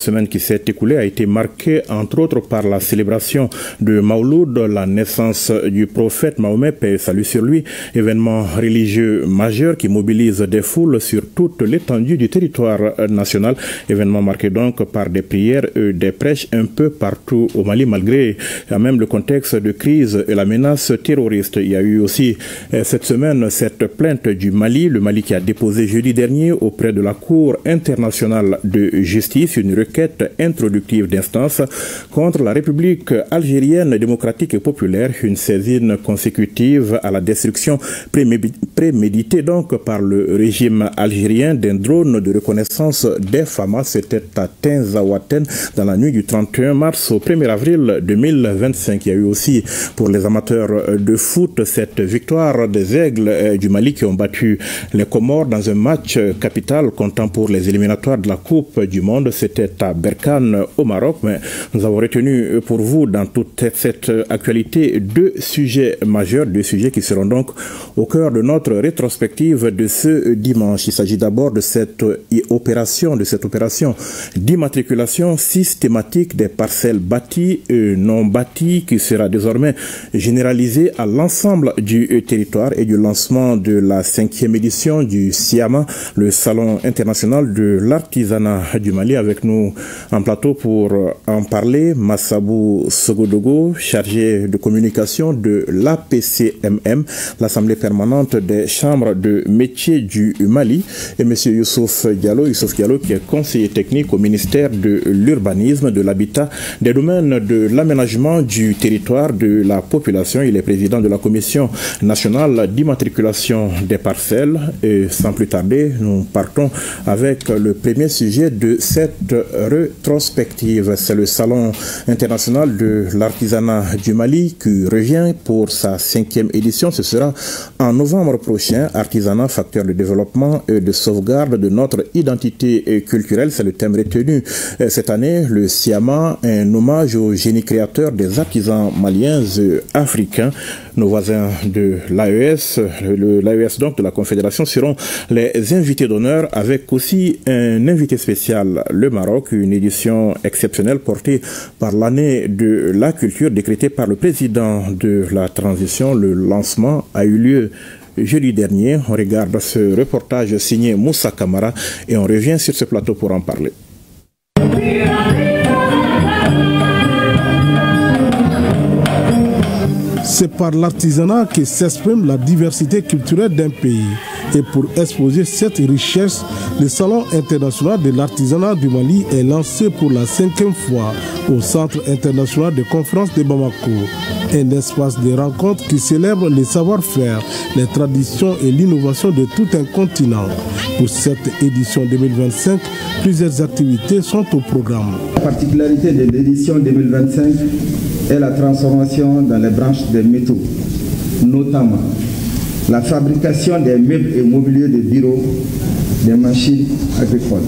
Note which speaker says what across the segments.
Speaker 1: semaine qui s'est écoulée a été marquée entre autres par la célébration de Mawlud, la naissance du prophète Mahomet, paix et salut sur lui, événement religieux majeur qui mobilise des foules sur toute l'étendue du territoire national, événement marqué donc par des prières et des prêches un peu partout au Mali, malgré même le contexte de crise et la menace terroriste. Il y a eu aussi cette semaine cette plainte du Mali, le Mali qui a déposé jeudi dernier auprès de la Cour internationale de justice une requête introductive d'instance contre la République algérienne démocratique et populaire, une saisine consécutive à la destruction préméditée donc par le régime algérien d'un drone de reconnaissance des FAMA. C'était à Tinzaouaten dans la nuit du 31 mars au 1er avril 2025. Il y a eu aussi pour les amateurs de foot cette victoire des Aigles du Mali qui ont battu les Comores dans un match capital comptant pour les éliminatoires de la Coupe du Monde. C'était à Berkane au Maroc. Mais nous avons retenu pour vous dans toute cette actualité deux sujets majeurs, deux sujets qui seront donc au cœur de notre rétrospective de ce dimanche. Il s'agit d'abord de cette opération d'immatriculation systématique des parcelles bâties et non bâties qui sera désormais généralisée à l'ensemble du territoire et du lancement de la 5e édition du SIAMA, le Salon international de l'artisanat du Mali. Avec nous en plateau pour en parler, Massabou Sogodogo, chargé de communication de l'APCMM, l'Assemblée permanente des chambres de métiers du Mali, et M. Youssouf Diallo qui est conseiller technique au ministère de l'Urbanisme, de l'Habitat, des domaines de l'aménagement du territoire, de la population. Il est président de la Commission nationale d'immatriculation des parcelles. Et sans plus tarder, nous partons avec le premier sujet de cette rétrospective. C'est le Salon international de l'artisanat du Mali qui revient pour sa 5e édition. Ce sera en novembre prochain. Artisanat, facteur de développement et de sauvegarde de notre identité culturelle. C'est le thème retenu cette année. Le SIAMA, un hommage au génie créateur des artisans maliens et africains. Nos voisins de l'AES, l'AES donc de la Confédération, seront les invités d'honneur avec aussi un invité spécial, le Maroc, une édition exceptionnelle portée par l'année de la culture décrétée par le président de la transition. Le lancement a eu lieu jeudi dernier. On regarde ce reportage signé Moussa Kamara et on revient sur ce plateau pour en parler.
Speaker 2: C'est par l'artisanat que s'exprime la diversité culturelle d'un pays. Et pour exposer cette richesse, le Salon international de l'artisanat du Mali est lancé pour la 5e fois au Centre international de conférences de Bamako. Un espace de rencontre qui célèbre les savoir-faire, les traditions et l'innovation de tout un continent. Pour cette édition 2025, plusieurs activités sont au programme.
Speaker 3: La particularité de l'édition 2025 est la transformation dans les branches des métaux, notamment la fabrication des meubles et mobilier de bureaux, des machines agricoles.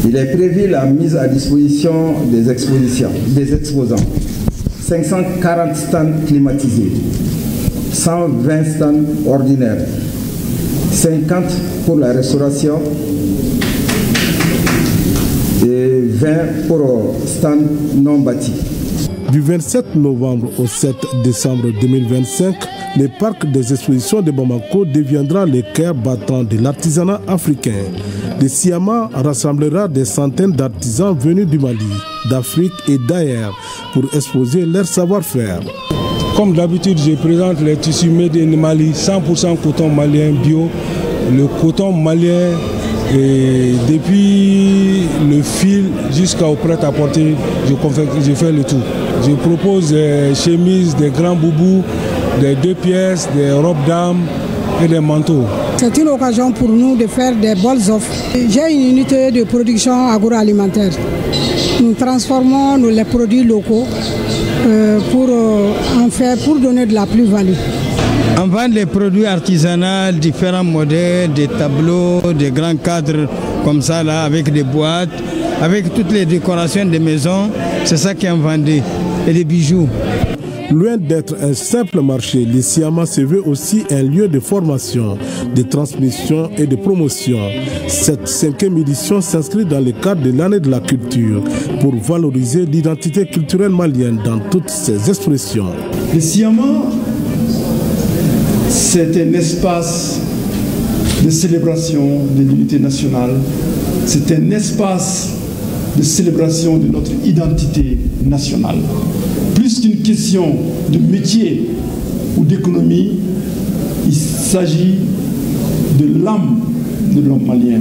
Speaker 3: Il est prévu la mise à disposition des exposants. 540 stands climatisés, 120 stands ordinaires, 50 pour la restauration et 20 pour stands non bâtis.
Speaker 2: Du 27 novembre au 7 décembre 2025, le parc des expositions de Bamako deviendra le cœur battant de l'artisanat africain. Le SIAMA rassemblera des centaines d'artisans venus du Mali, d'Afrique et d'ailleurs pour exposer leur savoir-faire.
Speaker 4: Comme d'habitude, je présente les tissus made in Mali, 100% coton malien bio. Le coton malien, et depuis le fil jusqu'au prêt-à-porter, je fais le tout. Je propose des chemises, des grands boubous, des 2 pièces, des robes d'âme et des manteaux.
Speaker 5: C'est une occasion pour nous de faire des bonnes offres. J'ai une unité de production agroalimentaire. Nous transformons les produits locaux pour donner de la plus-value.
Speaker 6: On vend des produits artisanaux, différents modèles, des tableaux, des grands cadres comme ça, là, avec des boîtes, avec toutes les décorations des maisons. C'est ça qui est vendu. Et des bijoux.
Speaker 2: Loin d'être un simple marché, le Siama se veut aussi un lieu de formation, de transmission et de promotion. Cette 5e édition s'inscrit dans le cadre de l'année de la culture pour valoriser l'identité culturelle malienne dans toutes ses expressions.
Speaker 7: Le Siama, c'est un espace de célébration de l'unité nationale. C'est un espace de célébration de notre identité nationale. Plus qu'une question de métier ou d'économie, il s'agit de l'âme de l'homme malien,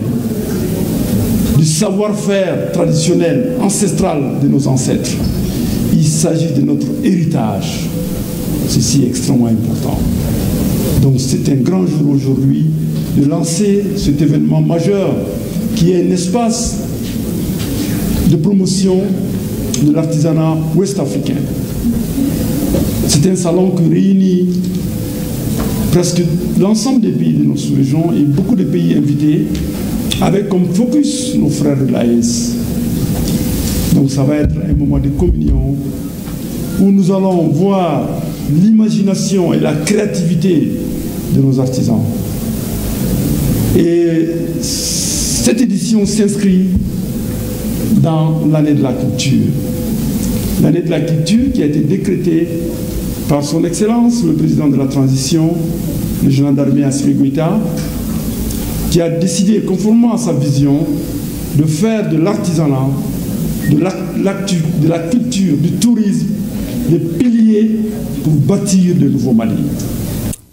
Speaker 7: du savoir-faire traditionnel, ancestral de nos ancêtres. Il s'agit de notre héritage. Ceci est extrêmement important. Donc c'est un grand jour aujourd'hui de lancer cet événement majeur qui est un espace de promotion de l'artisanat ouest-africain. C'est un salon qui réunit presque l'ensemble des pays de notre sous-région et beaucoup de pays invités, avec comme focus nos frères de l'AES. Donc ça va être un moment de communion où nous allons voir l'imagination et la créativité de nos artisans. Et cette édition s'inscrit dans l'année de la culture. L'année de la culture qui a été décrétée par son Excellence, le président de la transition, le général d'armée Assimi Goïta, qui a décidé, conformément à sa vision, de faire de l'artisanat, de la culture, du tourisme, des piliers pour bâtir de nouveaux Mali.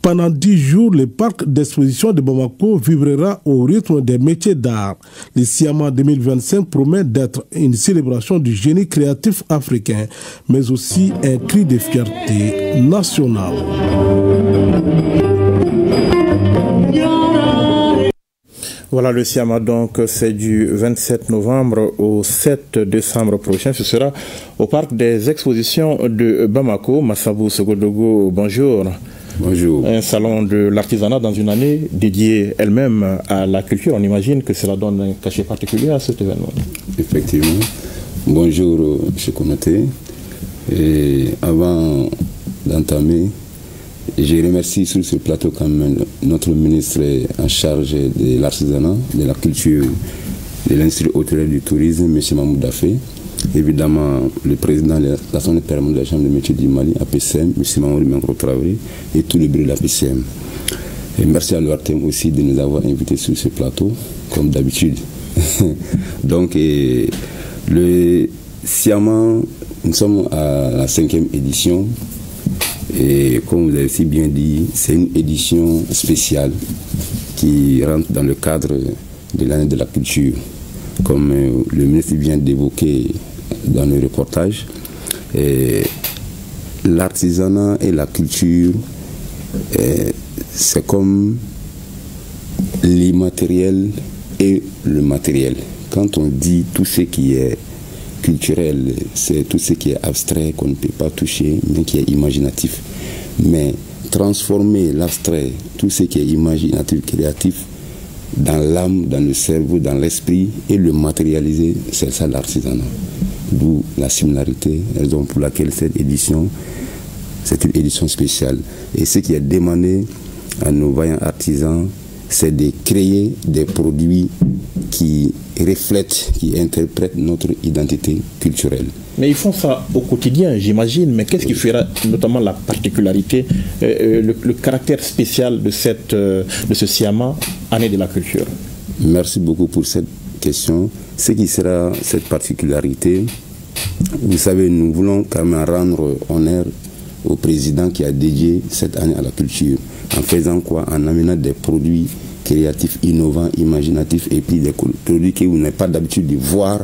Speaker 2: Pendant 10 jours, le parc d'exposition de Bamako vibrera au rythme des métiers d'art. Le Siama 2025 promet d'être une célébration du génie créatif africain, mais aussi un cri de fierté nationale.
Speaker 1: Voilà, le Siama, donc, c'est du 27 novembre au 7 décembre prochain. Ce sera au parc des expositions de Bamako. Massabou Segodogo, bonjour.
Speaker 8: Bonjour.
Speaker 1: Un salon de l'artisanat dans une année dédiée elle-même à la culture. On imagine que cela donne un cachet particulier à cet événement.
Speaker 8: Effectivement. Bonjour, M. Konaté. Et avant d'entamer, je remercie sur ce plateau quand même notre ministre en charge de l'artisanat, de la culture, de l'industrie hôtelière du tourisme, M. Mahmoud Dafé. Évidemment, le président de l'Assemblée permanente de la Chambre de métiers du Mali, APCM, M. Mamoudou Mengro Traoré, et tout le bureau de l'APCM. Et merci à l'ORTM aussi de nous avoir invités sur ce plateau, comme d'habitude. Donc, le Siama, nous sommes à la 5e édition. Et comme vous avez si bien dit, c'est une édition spéciale qui rentre dans le cadre de l'année de la culture. Comme le ministre vient d'évoquer dans le reportage, l'artisanat et la culture, c'est comme l'immatériel et le matériel. Quand on dit tout ce qui est culturel, c'est tout ce qui est abstrait, qu'on ne peut pas toucher, mais qui est imaginatif. Mais transformer l'abstrait, tout ce qui est imaginatif, créatif, dans l'âme, dans le cerveau, dans l'esprit, et le matérialiser, c'est ça l'artisanat. D'où la similarité, raison pour laquelle cette édition, c'est une édition spéciale. Et ce qui est demandé à nos vaillants artisans, c'est de créer des produits qui reflètent, qui interprètent notre identité culturelle.
Speaker 1: Mais ils font ça au quotidien, j'imagine. Mais qu'est-ce qui fera notamment la particularité, le caractère spécial de ce Siama, année de la culture?
Speaker 8: Merci beaucoup pour cette question. Ce qui sera cette particularité, vous savez, nous voulons quand même rendre honneur au président qui a dédié cette année à la culture. En faisant quoi? En amenant des produits créatifs, innovants, imaginatifs, et puis des produits que vous n'avez pas d'habitude de voir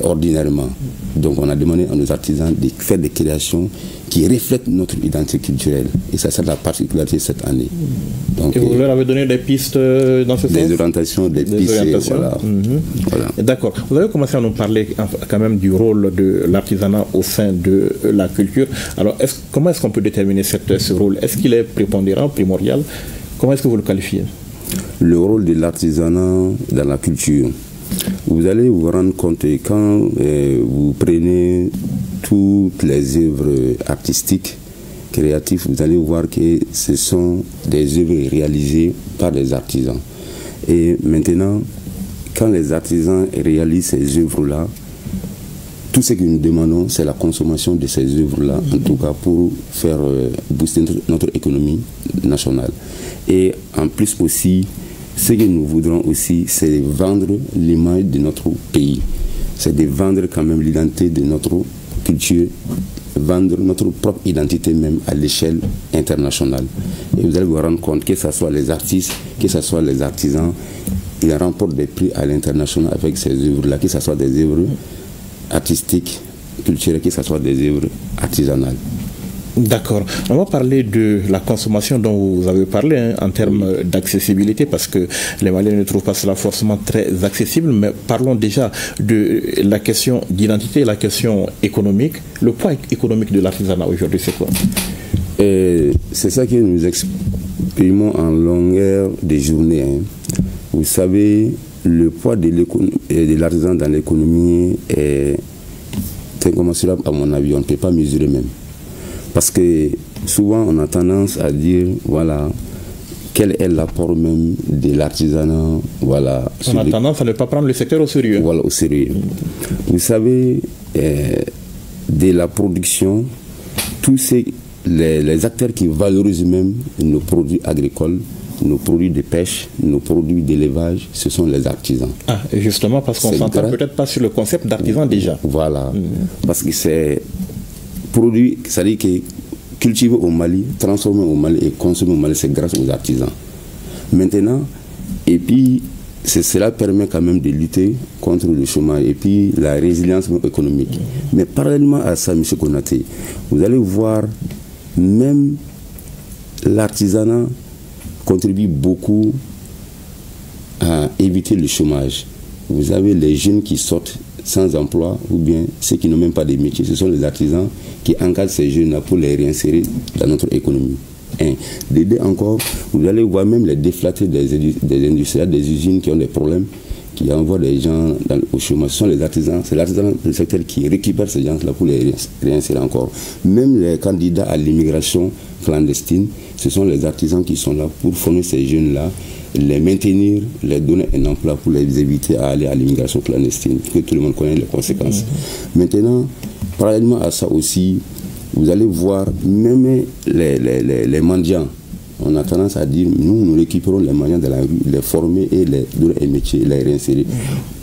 Speaker 8: ordinairement. Donc on a demandé à nos artisans de faire des créations qui reflètent notre identité culturelle. Et ça, c'est la particularité de cette année. Donc,
Speaker 1: et vous leur avez donné des pistes dans ce sens?
Speaker 8: Des orientations, des pistes, voilà. Voilà.
Speaker 1: D'accord. Vous avez commencé à nous parler quand même du rôle de l'artisanat au sein de la culture. Alors, comment est-ce qu'on peut déterminer ce rôle? Est-ce qu'il est prépondérant, primordial? Comment est-ce que vous le qualifiez?
Speaker 8: Le rôle de l'artisanat dans la culture. Vous allez vous rendre compte quand vous prenez toutes les œuvres artistiques, créatifs, vous allez voir que ce sont des œuvres réalisées par des artisans. Et maintenant, quand les artisans réalisent ces œuvres-là, tout ce que nous demandons, c'est la consommation de ces œuvres-là, en tout cas pour faire booster notre économie nationale. Et en plus aussi, ce que nous voudrons aussi, c'est vendre l'image de notre pays. C'est de vendre quand même l'identité de notre culture, vendre notre propre identité même à l'échelle internationale. Et vous allez vous rendre compte que ce soit les artistes, que ce soit les artisans, ils remportent des prix à l'international avec ces œuvres-là, que ce soit des œuvres artistiques, culturelles, que ce soit des œuvres artisanales.
Speaker 1: D'accord. On va parler de la consommation dont vous avez parlé en termes d'accessibilité, parce que les Maliens ne trouvent pas cela forcément très accessible, mais parlons déjà de la question d'identité, la question économique. Le poids économique de l'artisanat aujourd'hui, c'est quoi?
Speaker 8: C'est ça que nous exprimons en longueur des journées. Vous savez, le poids de l'artisan dans l'économie est incommensurable à mon avis, on ne peut pas mesurer même. Parce que souvent on a tendance à dire, voilà, quel est l'apport même de l'artisanat, voilà.
Speaker 1: On a tendance à ne pas prendre le secteur au sérieux.
Speaker 8: Voilà, au sérieux. Vous savez, de la production, tous les acteurs qui valorisent même nos produits agricoles, nos produits de pêche, nos produits d'élevage, ce sont les artisans.
Speaker 1: Ah, et justement, parce qu'on s'entend peut-être pas sur le concept d'artisan déjà.
Speaker 8: Voilà, parce que c'est produit, c'est-à-dire que cultivé au Mali, transformé au Mali et consommé au Mali, c'est grâce aux artisans. Maintenant, et puis, cela permet quand même de lutter contre le chômage et puis la résilience économique. Mais parallèlement à ça, M. Konaté, vous allez voir, même l'artisanat contribue beaucoup à éviter le chômage. Vous avez les jeunes qui sortent sans emploi, ou bien ceux qui n'ont même pas de métier, ce sont les artisans qui encadrent ces jeunes-là pour les réinsérer dans notre économie. De deux encore, vous allez voir même les déflatés des industriels, des usines qui ont des problèmes, qui envoient des gens au chômage. Ce sont les artisans, c'est l'artisan du secteur qui récupère ces gens-là pour les réinsérer encore. Même les candidats à l'immigration clandestine, ce sont les artisans qui sont là pour former ces jeunes-là, les maintenir, les donner un emploi pour les éviter à aller à l'immigration clandestine, que tout le monde connaît les conséquences. Maintenant, parallèlement à ça aussi, vous allez voir même les mendiants. On a tendance à dire, nous récupérons les mendiants de la rue, les former et les donner un métier, les réinsérer.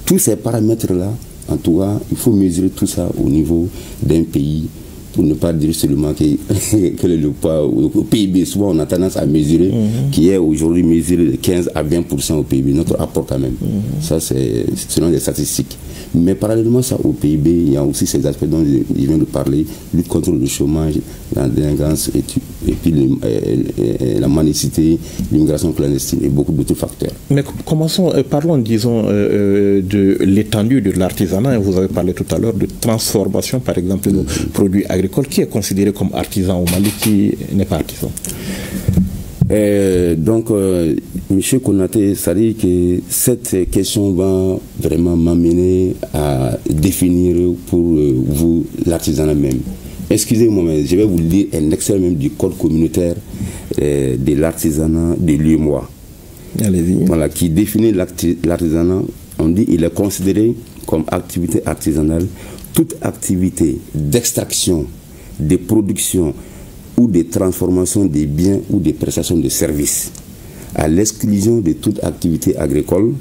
Speaker 8: Tous ces paramètres-là, en tout cas, il faut mesurer tout ça au niveau d'un pays, pour ne pas dire seulement que le poids au PIB, souvent on a tendance à mesurer, qui est aujourd'hui mesuré de 15 à 20% au PIB, notre apport quand même. Ça, c'est selon les statistiques. Mais parallèlement ça, au PIB, il y a aussi ces aspects dont je viens de parler, lutte contre le chômage, la délinquance, et puis la mendicité, l'immigration clandestine et beaucoup d'autres facteurs.
Speaker 1: Mais commençons, parlons, disons, de l'étendue de l'artisanat. Vous avez parlé tout à l'heure de transformation, par exemple, de nos produits agricoles. Qui est considéré comme artisan au Mali, qui n'est pas artisan?
Speaker 8: Donc, M. Konaté, ça dit que cette question va vraiment m'amener à définir pour vous l'artisanat même. Excusez-moi, mais je vais vous lire un extrait même du code communautaire de l'artisanat de l'UEMOA.
Speaker 1: Allez-y.
Speaker 8: Voilà, qui définit l'artisanat. On dit qu'il est considéré comme activité artisanale toute activité d'extraction, de production ou de transformation des biens ou des prestations de services, à l'exclusion de toute activité agricole,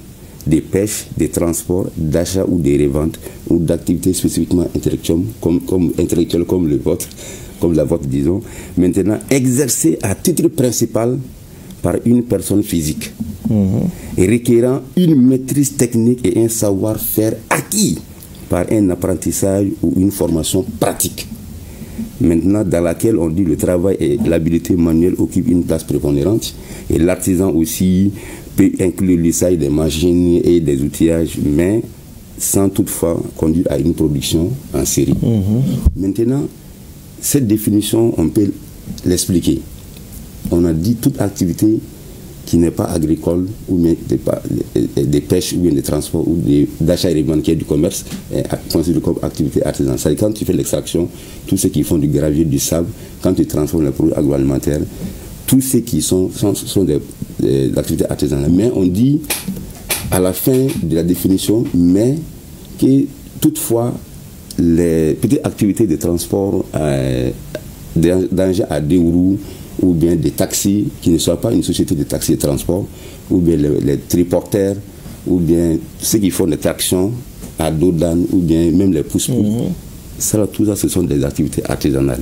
Speaker 8: de pêche, de transport, d'achat ou de revente, ou d'activités spécifiquement intellectuelles comme la vôtre, disons, maintenant exercée à titre principal par une personne physique, et requérant une maîtrise technique et un savoir-faire acquis par un apprentissage ou une formation pratique. Maintenant, dans laquelle on dit le travail et l'habileté manuelle occupent une place prépondérante, et l'artisan aussi peut inclure l'usage des machines et des outillages, mais sans toutefois conduire à une production en série. Maintenant, cette définition, on peut l'expliquer. On a dit toute activité qui n'est pas agricole, ou bien des pêches, ou bien des transports, ou d'achat et revente qui est du commerce, considéré comme activité artisanale. C'est-à-dire quand tu fais l'extraction, tous ceux qui font du gravier, du sable, quand tu transformes les produits agroalimentaires, tous ceux qui sont des activités artisanales. Mais on dit à la fin de la définition, mais que toutefois, les petites activités de transport d'engins à deux roues, ou bien des taxis qui ne soient pas une société de taxi de transport, ou bien les triporteurs, ou bien ceux qui font des tractions à dos d'âne, ou bien même les pousse-pousse. Tout ça, ce sont des activités artisanales.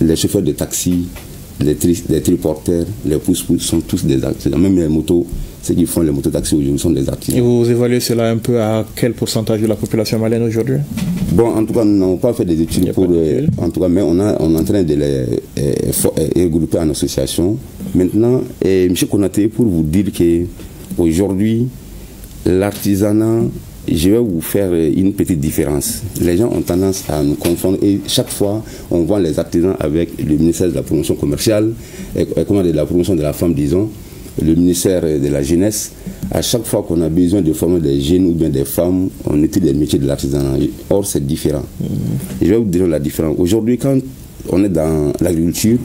Speaker 8: Les chauffeurs de taxi, les triporteurs, les pousse-pousse sont tous des artisans. Même les motos, ceux qui font les mototaxis aujourd'hui sont des artisans.
Speaker 1: Et vous évaluez cela un peu à quel pourcentage de la population malienne aujourd'hui? Bon,
Speaker 8: en tout cas, nous n'avons pas fait des études pour... en tout cas, mais on est en train de les regrouper en association. Maintenant, M. Konaté, pour vous dire qu'aujourd'hui, l'artisanat, je vais vous faire une petite différence. Les gens ont tendance à nous confondre et chaque fois, on voit les artisans avec le ministère de la promotion commerciale, de la promotion de la femme, disons, le ministère de la jeunesse. À chaque fois qu'on a besoin de former des jeunes ou bien des femmes, on étudie les métiers de l'artisanat. Or, c'est différent. Je vais vous dire la différence. Aujourd'hui, quand on est dans l'agriculture,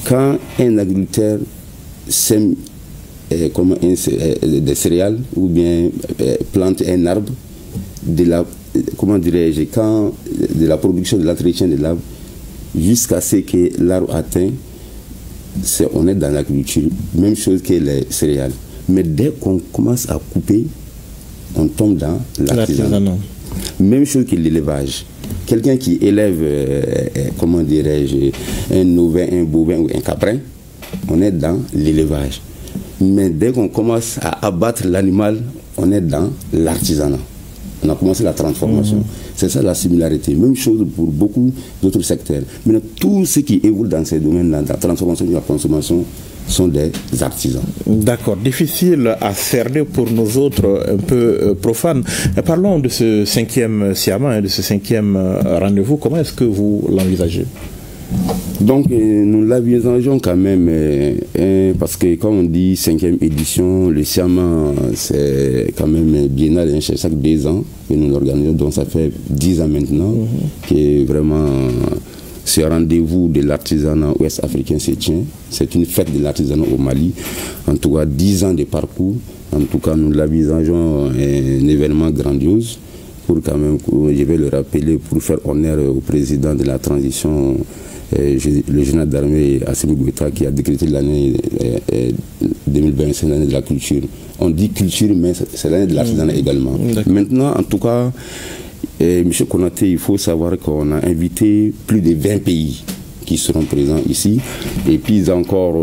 Speaker 8: quand un agriculteur sème des céréales ou bien plante un arbre, de la production, de l'entretien de l'arbre, jusqu'à ce que l'arbre atteint, on est dans l'agriculture. Même chose que les céréales. Mais dès qu'on commence à couper, on tombe dans l'artisanat. Même chose que l'élevage. Quelqu'un qui élève, un ovin, un bovin ou un caprin, on est dans l'élevage. Mais dès qu'on commence à abattre l'animal, on est dans l'artisanat. On a commencé la transformation. C'est ça la similarité. Même chose pour beaucoup d'autres secteurs. Mais tous ceux qui évoluent dans ces domaines-là, la transformation et la consommation, sont des artisans. D'accord. Difficile à cerner pour nous autres, un peu profanes. Parlons de ce 5e SIAMA, de ce 5e rendez-vous. Comment est-ce que vous l'envisagez? Donc nous l'envisageons quand même parce que quand on dit 5e édition, le SIAMA c'est quand même biennal, chaque 2 ans que nous l'organisons, donc ça fait 10 ans maintenant que vraiment ce rendez-vous de l'artisanat ouest-africain se tient. C'est une fête de l'artisanat au Mali, en tout cas 10 ans de parcours. En tout cas nous l'envisageons un événement grandiose pour quand même, je vais le rappeler, pour faire honneur au président de la transition, le général d'armée Assimi Goïta, qui a décrété l'année 2020, c'est l'année de la culture. On dit culture, mais c'est l'année de l'artisanat également. Maintenant, en tout cas, M. Konaté, il faut savoir qu'on a invité plus de 20 pays qui seront présents ici. Et puis encore,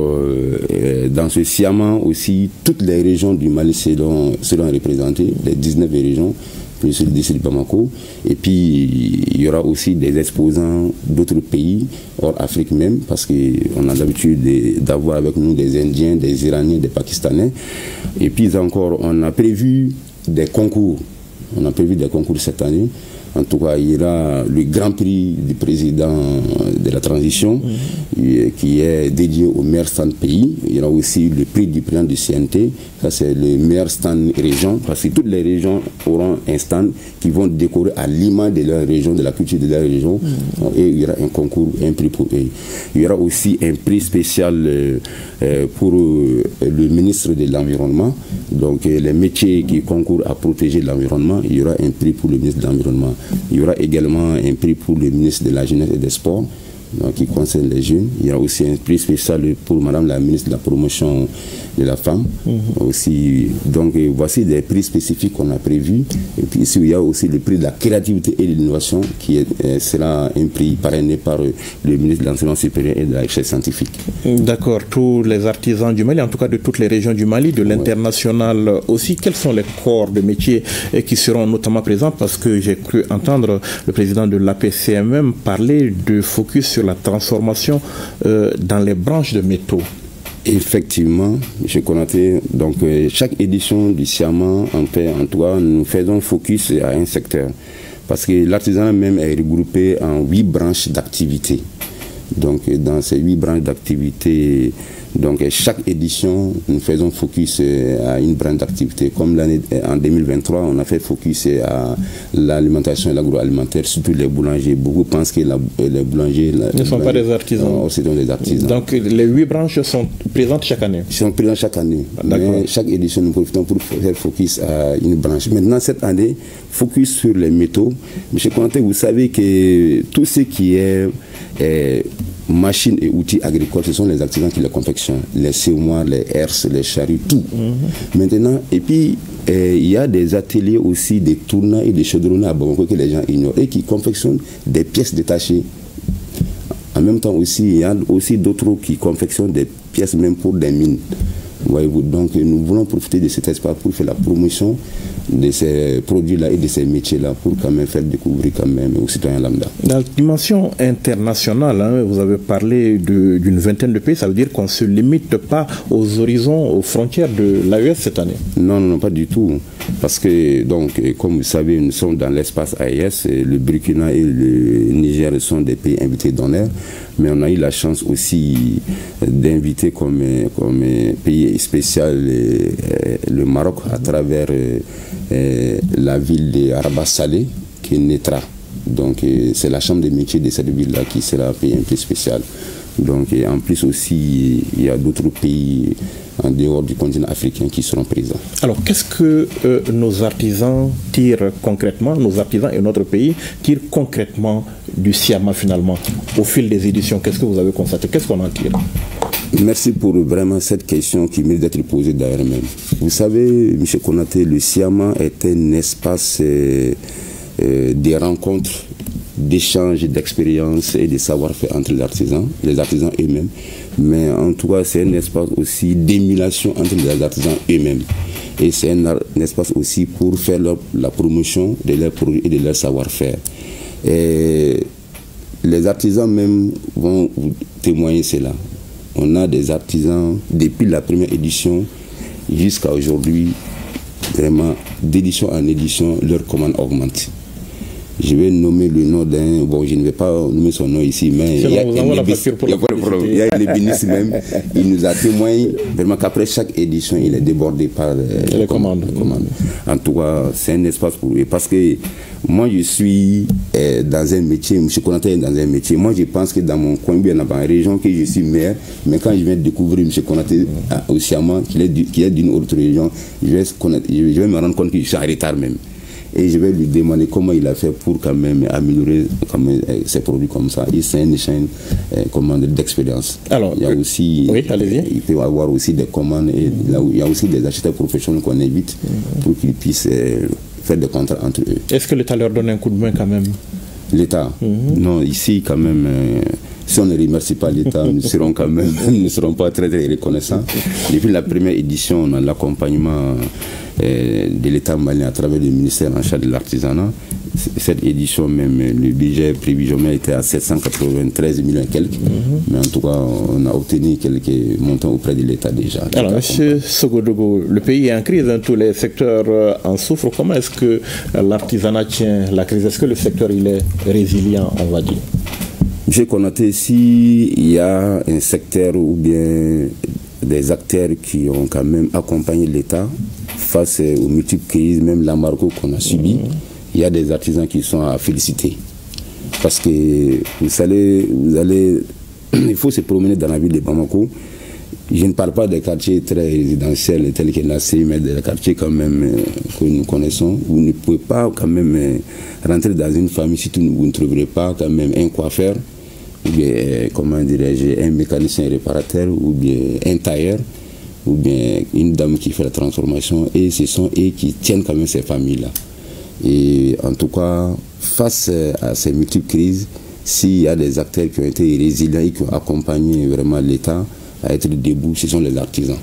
Speaker 8: dans ce SIAMA aussi, toutes les régions du Mali seront représentées, les 19 régions, plus le district de Bamako. Et puis, il y aura aussi des exposants d'autres pays, hors Afrique même, parce qu'on a l'habitude d'avoir avec nous des Indiens, des Iraniens, des Pakistanais. Et puis encore, on a prévu des concours. On a prévu des concours cette année. En tout cas, il y aura le grand prix du président de la transition qui est dédié au meilleur stand pays. Il y aura aussi le prix du président du CNT. Ça, c'est le meilleur stand région, parce que toutes les régions auront un stand qui vont décorer à l'image de leur région, de la culture de leur région. Et il y aura un concours, un prix pour eux. Il y aura aussi un prix spécial pour le ministre de l'Environnement. Donc, les métiers qui concourent à protéger l'environnement, il y aura un prix pour le ministre de l'Environnement. Il y aura également un prix pour le ministre de la Jeunesse et des Sports, donc, qui concerne les jeunes. Il y aura aussi un prix spécial pour Madame la ministre de la Promotion de la Femme. Aussi, donc voici des prix spécifiques qu'on a prévus. Et puis ici, il y a aussi le prix de la créativité et de l'innovation qui sera un prix parrainé par le ministre de l'Enseignement supérieur et de la recherche scientifique. D'accord. Tous les artisans du Mali, en tout cas de toutes les régions du Mali, de l'international aussi, quels sont les corps de métiers qui seront notamment présents? Parce que j'ai cru entendre le président de l'APCMM parler de focus sur la transformation dans les branches de métaux. Effectivement, M. Konaté, donc chaque édition du SIAMA, en tout cas, nous faisons focus à un secteur. Parce que l'artisanat même est regroupé en 8 branches d'activité. Donc dans ces 8 branches d'activité, Donc chaque édition, nous faisons focus à une branche d'activité. Comme en 2023, on a fait focus à l'alimentation et l'agroalimentaire, surtout les boulangers. Beaucoup pensent que les boulangers
Speaker 1: ne sont pas des artisans.
Speaker 8: Ce sont des artisans.
Speaker 1: Donc les 8 branches sont présentes chaque année.
Speaker 8: Ils sont présentes chaque année. Mais chaque édition, nous profitons pour faire focus à une branche. Maintenant, cette année, focus sur les métaux. Monsieur Konaté, vous savez que tout ce qui est machines et outils agricoles, ce sont les artisans qui les confectionnent. Les semoirs, les herses, les charrues, tout. Maintenant, et puis, il y a des ateliers aussi, des tournants et des chaudronneaux à Bamako que les gens ignorent et qui confectionnent des pièces détachées. En même temps aussi, il y a aussi d'autres qui confectionnent des pièces même pour des mines. Voyez-vous, donc nous voulons profiter de cet espace pour faire la promotion de ces produits-là et de ces métiers-là pour quand même faire découvrir quand même aux citoyens lambda.
Speaker 1: Dans la dimension internationale, hein, vous avez parlé d'une vingtaine de pays, ça veut dire qu'on ne se limite pas aux horizons, aux frontières de l'AES cette année?
Speaker 8: Non, non, pas du tout. Parce que, donc, comme vous savez, nous sommes dans l'espace AES, le Burkina et le Niger sont des pays invités d'honneur, mais on a eu la chance aussi d'inviter comme pays spécial le Maroc à travers la ville de Rabat Salé qui est Netra. Donc c'est la chambre des métiers de cette ville-là qui sera un pays un peu spécial. Donc en plus aussi il y a d'autres pays en dehors du continent africain qui seront présents.
Speaker 1: Alors qu'est-ce que nos artisans tirent concrètement, nos artisans et notre pays tirent concrètement du SIAMA finalement au fil des éditions? Qu'est-ce que vous avez constaté? Qu'est-ce qu'on en tire?
Speaker 8: Merci pour vraiment cette question qui mérite d'être posée d'ailleurs même. Vous savez, M. Konaté, le SIAMA est un espace des rencontres, d'échanges, d'expériences et de savoir-faire entre les artisans eux-mêmes. Mais en tout cas, c'est un espace aussi d'émulation entre les artisans eux-mêmes. Et c'est un espace aussi pour faire la promotion de leurs produits et de leur savoir-faire. Et les artisans même vont vous témoigner cela. On a des artisans, depuis la première édition jusqu'à aujourd'hui, vraiment, d'édition en édition, leur commande augmente. Je vais nommer le nom d'un, bon, je ne vais pas nommer son nom ici, mais il y a un ébéniste même, il nous a témoigné vraiment qu'après chaque édition, il est débordé par les commandes. En tout cas, c'est un espace pour eux. Parce que moi, je suis dans un métier, M. Konaté est dans un métier. Moi, je pense que dans mon coin, bien dans ma région, que je suis maire, mais quand je viens de découvrir M. Konaté au Siama, qu'il est d'une autre région, je vais me rendre compte que je suis en retard même. Et je vais lui demander comment il a fait pour quand même améliorer ses produits comme ça. Et c'est un échange d'expérience.
Speaker 1: Alors,
Speaker 8: il y a aussi,
Speaker 1: oui, allez-y.
Speaker 8: Il peut y avoir aussi des commandes et là où il y a aussi des acheteurs professionnels qu'on invite pour qu'ils puissent faire des contrats entre eux.
Speaker 1: Est-ce que l'État leur donne un coup de main quand même?
Speaker 8: L'État? Non, ici quand même, si on ne remercie pas l'État, nous serons quand même, nous ne serons pas très très reconnaissants. Depuis la première édition, on a l'accompagnement de l'État malien à travers le ministère en charge de l'artisanat. Cette édition même, le budget prévisionnel était à 793 millions et quelques, mais en tout cas, on a obtenu quelques montants auprès de l'État déjà.
Speaker 1: Alors, M. Sogodougou, le pays est en crise, hein, tous les secteurs en souffrent. Comment est-ce que l'artisanat tient la crise? Est-ce que le secteur il est résilient, on va dire?
Speaker 8: J'ai connoté s'il y a un secteur ou bien des acteurs qui ont quand même accompagné l'État face aux multiples crises, même l'embargo qu'on a subi, il y a des artisans qui sont à féliciter. Parce que vous allez, il faut se promener dans la ville de Bamako. Je ne parle pas des quartiers très résidentiels tels que la CI, mais des quartiers quand même que nous connaissons. Vous ne pouvez pas quand même rentrer dans une famille si vous ne trouverez pas quand même un coiffeur, ou bien, comment dirais-je, un mécanicien réparateur, ou bien un tailleur, ou bien une dame qui fait la transformation. Et ce sont eux qui tiennent quand même ces familles-là. Et en tout cas, face à ces multiples crises, s'il y a des acteurs qui ont été résilients et qui ont accompagné vraiment l'État à être debout, ce sont les artisans.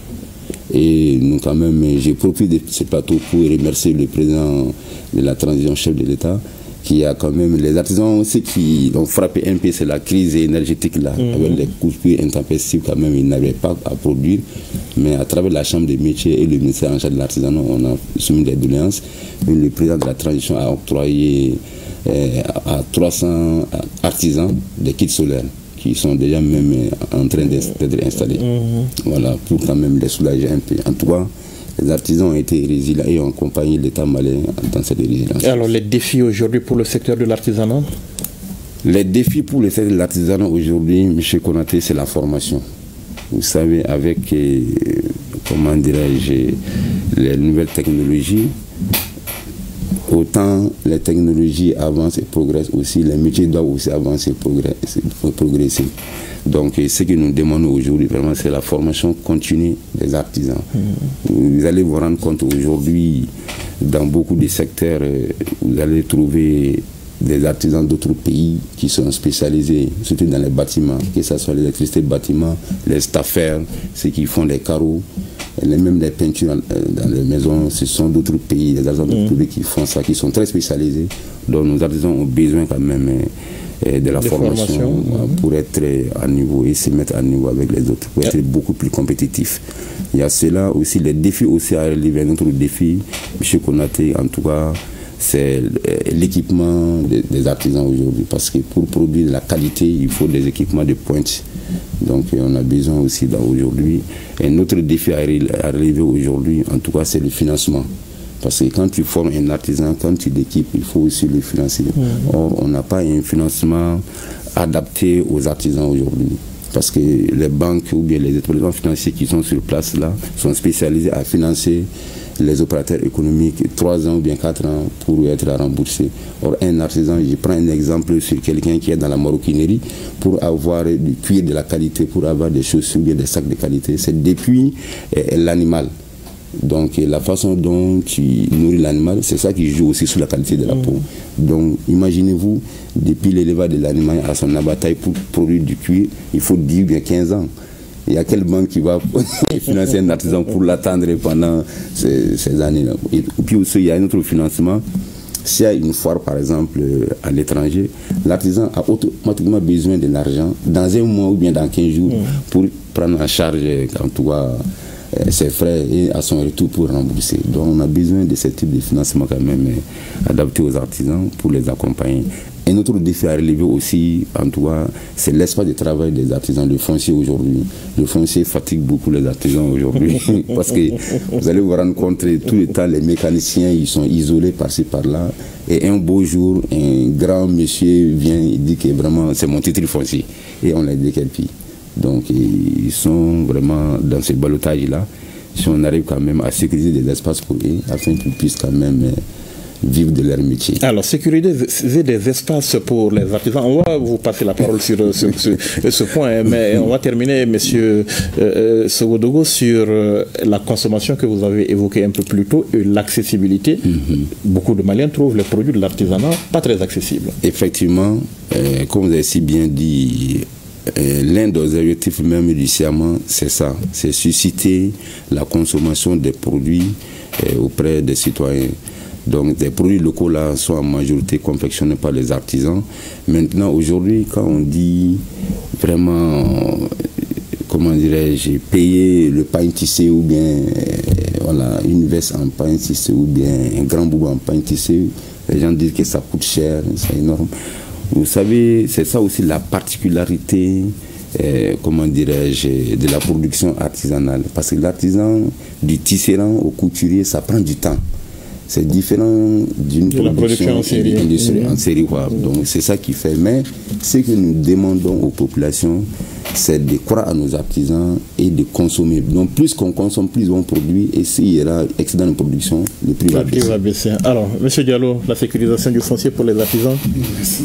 Speaker 8: Et nous quand même, j'ai profité de ce plateau pour remercier le président de la transition, chef de l'État, qui a quand même les artisans, ceux qui ont frappé un peu, c'est la crise énergétique là, avec les coupures intempestives quand même, ils n'avaient pas à produire, mais à travers la chambre des métiers et le ministère en charge de l'artisanat, on a soumis des doléances. Le président de la transition a octroyé à 300 artisans des kits solaires. qui sont déjà même en train d'être installés. Voilà, pour quand même les soulager un peu. En tout cas, les artisans ont été résilients et ont accompagné l'État malien dans cette résilience.
Speaker 1: Alors, les défis aujourd'hui pour le secteur de l'artisanat?
Speaker 8: Les défis pour le secteur de l'artisanat aujourd'hui, M. Konaté, c'est la formation. Vous savez, avec, comment dirais-je, les nouvelles technologies, autant les technologies avancent et progressent aussi, les métiers doivent aussi avancer et progresser. Donc, ce que nous demandons aujourd'hui, vraiment, c'est la formation continue des artisans. Vous allez vous rendre compte aujourd'hui, dans beaucoup de secteurs, vous allez trouver des artisans d'autres pays qui sont spécialisés, surtout dans les bâtiments, que ce soit l'électricité de bâtiments, les staffers, ceux qui font les carreaux, même les peintures dans les maisons, ce sont d'autres pays, des artisans d'autres pays qui font ça, qui sont très spécialisés. Donc nos artisans ont besoin quand même de la formation pour être à niveau et se mettre à niveau avec les autres, pour être beaucoup plus compétitifs. Il y a cela aussi, les défis aussi à relever. Notre défi, M. Konaté, en tout cas, c'est l'équipement des artisans aujourd'hui, parce que pour produire de la qualité, il faut des équipements de pointe. Donc on a besoin aussi aujourd'hui. Et notre défi à relever aujourd'hui, en tout cas, c'est le financement. Parce que quand tu formes un artisan, quand tu l'équipes, il faut aussi le financer. Or, on n'a pas un financement adapté aux artisans aujourd'hui. Parce que les banques ou bien les établissements financiers qui sont sur place là sont spécialisés à financer les opérateurs économiques 3 ans ou bien 4 ans pour être remboursés. Or, un artisan, je prends un exemple sur quelqu'un qui est dans la maroquinerie, pour avoir du cuir de la qualité, pour avoir des chaussures ou bien des sacs de qualité, c'est depuis l'animal. Donc la façon dont tu nourris l'animal, c'est ça qui joue aussi sur la qualité de la peau. Donc imaginez-vous, depuis l'élevage de l'animal à son abattage pour produire du cuir, il faut 10 ou bien 15 ans. Il y a quelle banque qui va financer un artisan pour l'attendre pendant ces années-là? Et puis aussi, il y a un autre financement. S'il y a une foire, par exemple, à l'étranger, l'artisan a automatiquement besoin de l'argent dans un mois ou bien dans 15 jours pour prendre en charge, en tout cas, ses frais et à son retour pour rembourser. Donc on a besoin de ce type de financement quand même adapté aux artisans pour les accompagner. Un autre défi à relever aussi, en tout cas, c'est l'espace de travail des artisans, le foncier aujourd'hui. Le foncier fatigue beaucoup les artisans aujourd'hui parce que vous allez vous rendre compte tout le temps, les mécaniciens, ils sont isolés par-ci par-là. Et un beau jour, un grand monsieur vient et dit que vraiment c'est mon titre foncier. Et on les décapite. Donc ils sont vraiment dans ce balotage-là. Si on arrive quand même à sécuriser des espaces pour eux, afin qu'ils puissent quand même vivre de leur métier. Alors, sécuriser des espaces pour les artisans, on va vous passer la parole sur ce point, mais on va terminer, monsieur Sogodogo, sur la consommation que vous avez évoquée un peu plus tôt et l'accessibilité. Beaucoup de Maliens trouvent les produits de l'artisanat pas très accessibles. Effectivement, comme vous avez si bien dit, l'un des objectifs même du SIAMA, c'est ça, c'est susciter la consommation des produits auprès des citoyens. Donc des produits locaux là sont en majorité confectionnés par les artisans. Maintenant, aujourd'hui, quand on dit vraiment, comment dirais-je, payer le pain tissé ou bien voilà, une veste en pain tissé ou bien un grand boubou en pain tissé, les gens disent que ça coûte cher, c'est énorme. Vous savez, c'est ça aussi la particularité, comment dirais-je, de la production artisanale. Parce que l'artisan, du tisserand au couturier, ça prend du temps. C'est différent d'une production en série. En série voilà. Donc c'est ça qui fait. Mais ce que nous demandons aux populations, c'est de croire à nos artisans et de consommer. Donc plus qu'on consomme, plus on produit. Et s'il y aura excédent de production, le prix va baisser. Alors, M. Diallo, la sécurisation du foncier pour les artisans. Merci.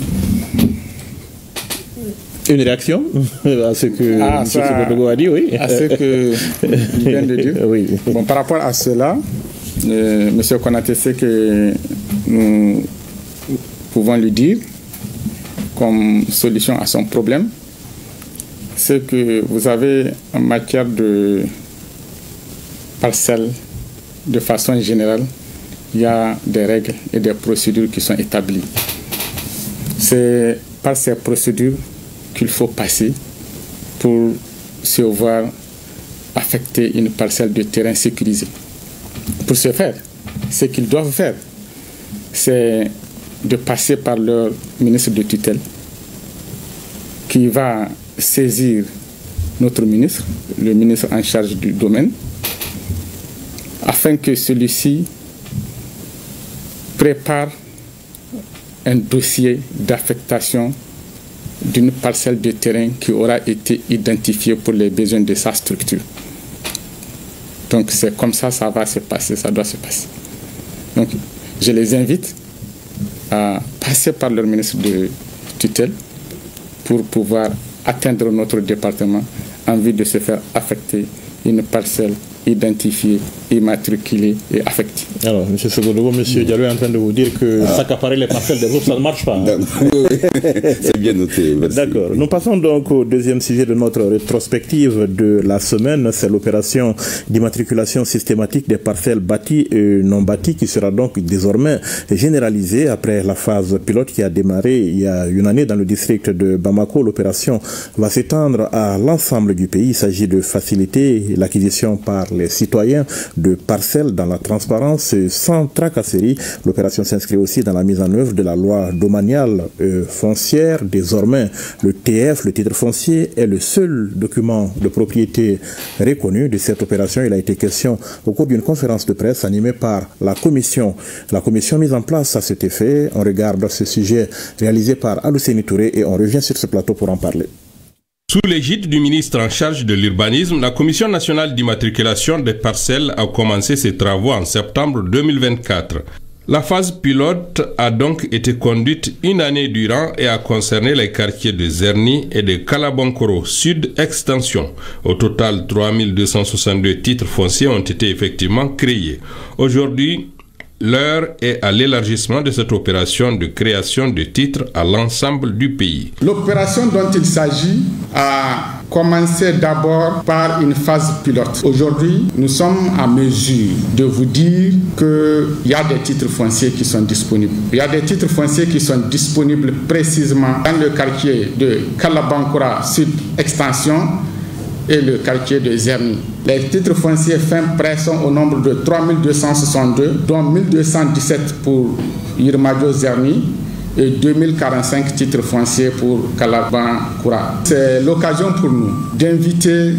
Speaker 8: Une réaction à ce que M. Sogodogo a dit, oui.
Speaker 9: À ce que je viens de dire. Oui. Bon, par rapport à cela, M. Konaté sait que nous pouvons lui dire comme solution à son problème, c'est que vous avez en matière de parcelles, de façon générale, il y a des règles et des procédures qui sont établies. C'est par ces procédures qu'il faut passer pour se voir affecter une parcelle de terrain sécurisée. Pour ce faire, ce qu'ils doivent faire, c'est de passer par leur ministre de tutelle qui va saisir notre ministre, le ministre en charge du domaine, afin que celui-ci prépare un dossier d'affectation d'une parcelle de terrain qui aura été identifiée pour les besoins de sa structure. Donc c'est comme ça, ça va se passer, ça doit se passer. Donc je les invite à passer par leur ministre de tutelle pour pouvoir atteindre notre département en vue de se faire affecter une parcelle identifiée, immatriculée et affectée.
Speaker 1: Alors, M. Segodogo, M. Diallo est en train de vous dire que s'accaparer les parcelles des autres, ça ne marche pas. Hein?
Speaker 8: C'est bien noté, merci.
Speaker 1: D'accord. Nous passons donc au deuxième sujet de notre rétrospective de la semaine. C'est l'opération d'immatriculation systématique des parcelles bâties et non bâties qui sera donc désormais généralisée après la phase pilote qui a démarré il y a une année dans le district de Bamako. L'opération va s'étendre à l'ensemble du pays. Il s'agit de faciliter l'acquisition par les citoyens de parcelles dans la transparence sans tracasserie. L'opération s'inscrit aussi dans la mise en œuvre de la loi domaniale foncière. Désormais, le TF, le titre foncier, est le seul document de propriété reconnu. De cette opération, il a été question au cours d'une conférence de presse animée par la commission. La commission mise en place à cet effet. On regarde ce sujet réalisé par Alousseni Touré et on revient sur ce plateau pour en parler.
Speaker 10: Sous l'égide du ministre en charge de l'urbanisme, la Commission nationale d'immatriculation des parcelles a commencé ses travaux en septembre 2024. La phase pilote a donc été conduite une année durant et a concerné les quartiers de Zerni et de Kalabankoro Sud Extension. Au total, 3262 titres fonciers ont été effectivement créés. Aujourd'hui, l'heure est à l'élargissement de cette opération de création de titres à l'ensemble du pays.
Speaker 11: L'opération dont il s'agit a commencé d'abord par une phase pilote. Aujourd'hui, nous sommes à mesure de vous dire qu'il y a des titres fonciers qui sont disponibles. Il y a des titres fonciers qui sont disponibles précisément dans le quartier de Kalabankora Sud Extension et le quartier de Zerni. Les titres fonciers fin prêt sont au nombre de 3262, dont 1217 pour Yirmadio Zerni et 2045 titres fonciers pour Kalabankura. C'est l'occasion pour nous d'inviter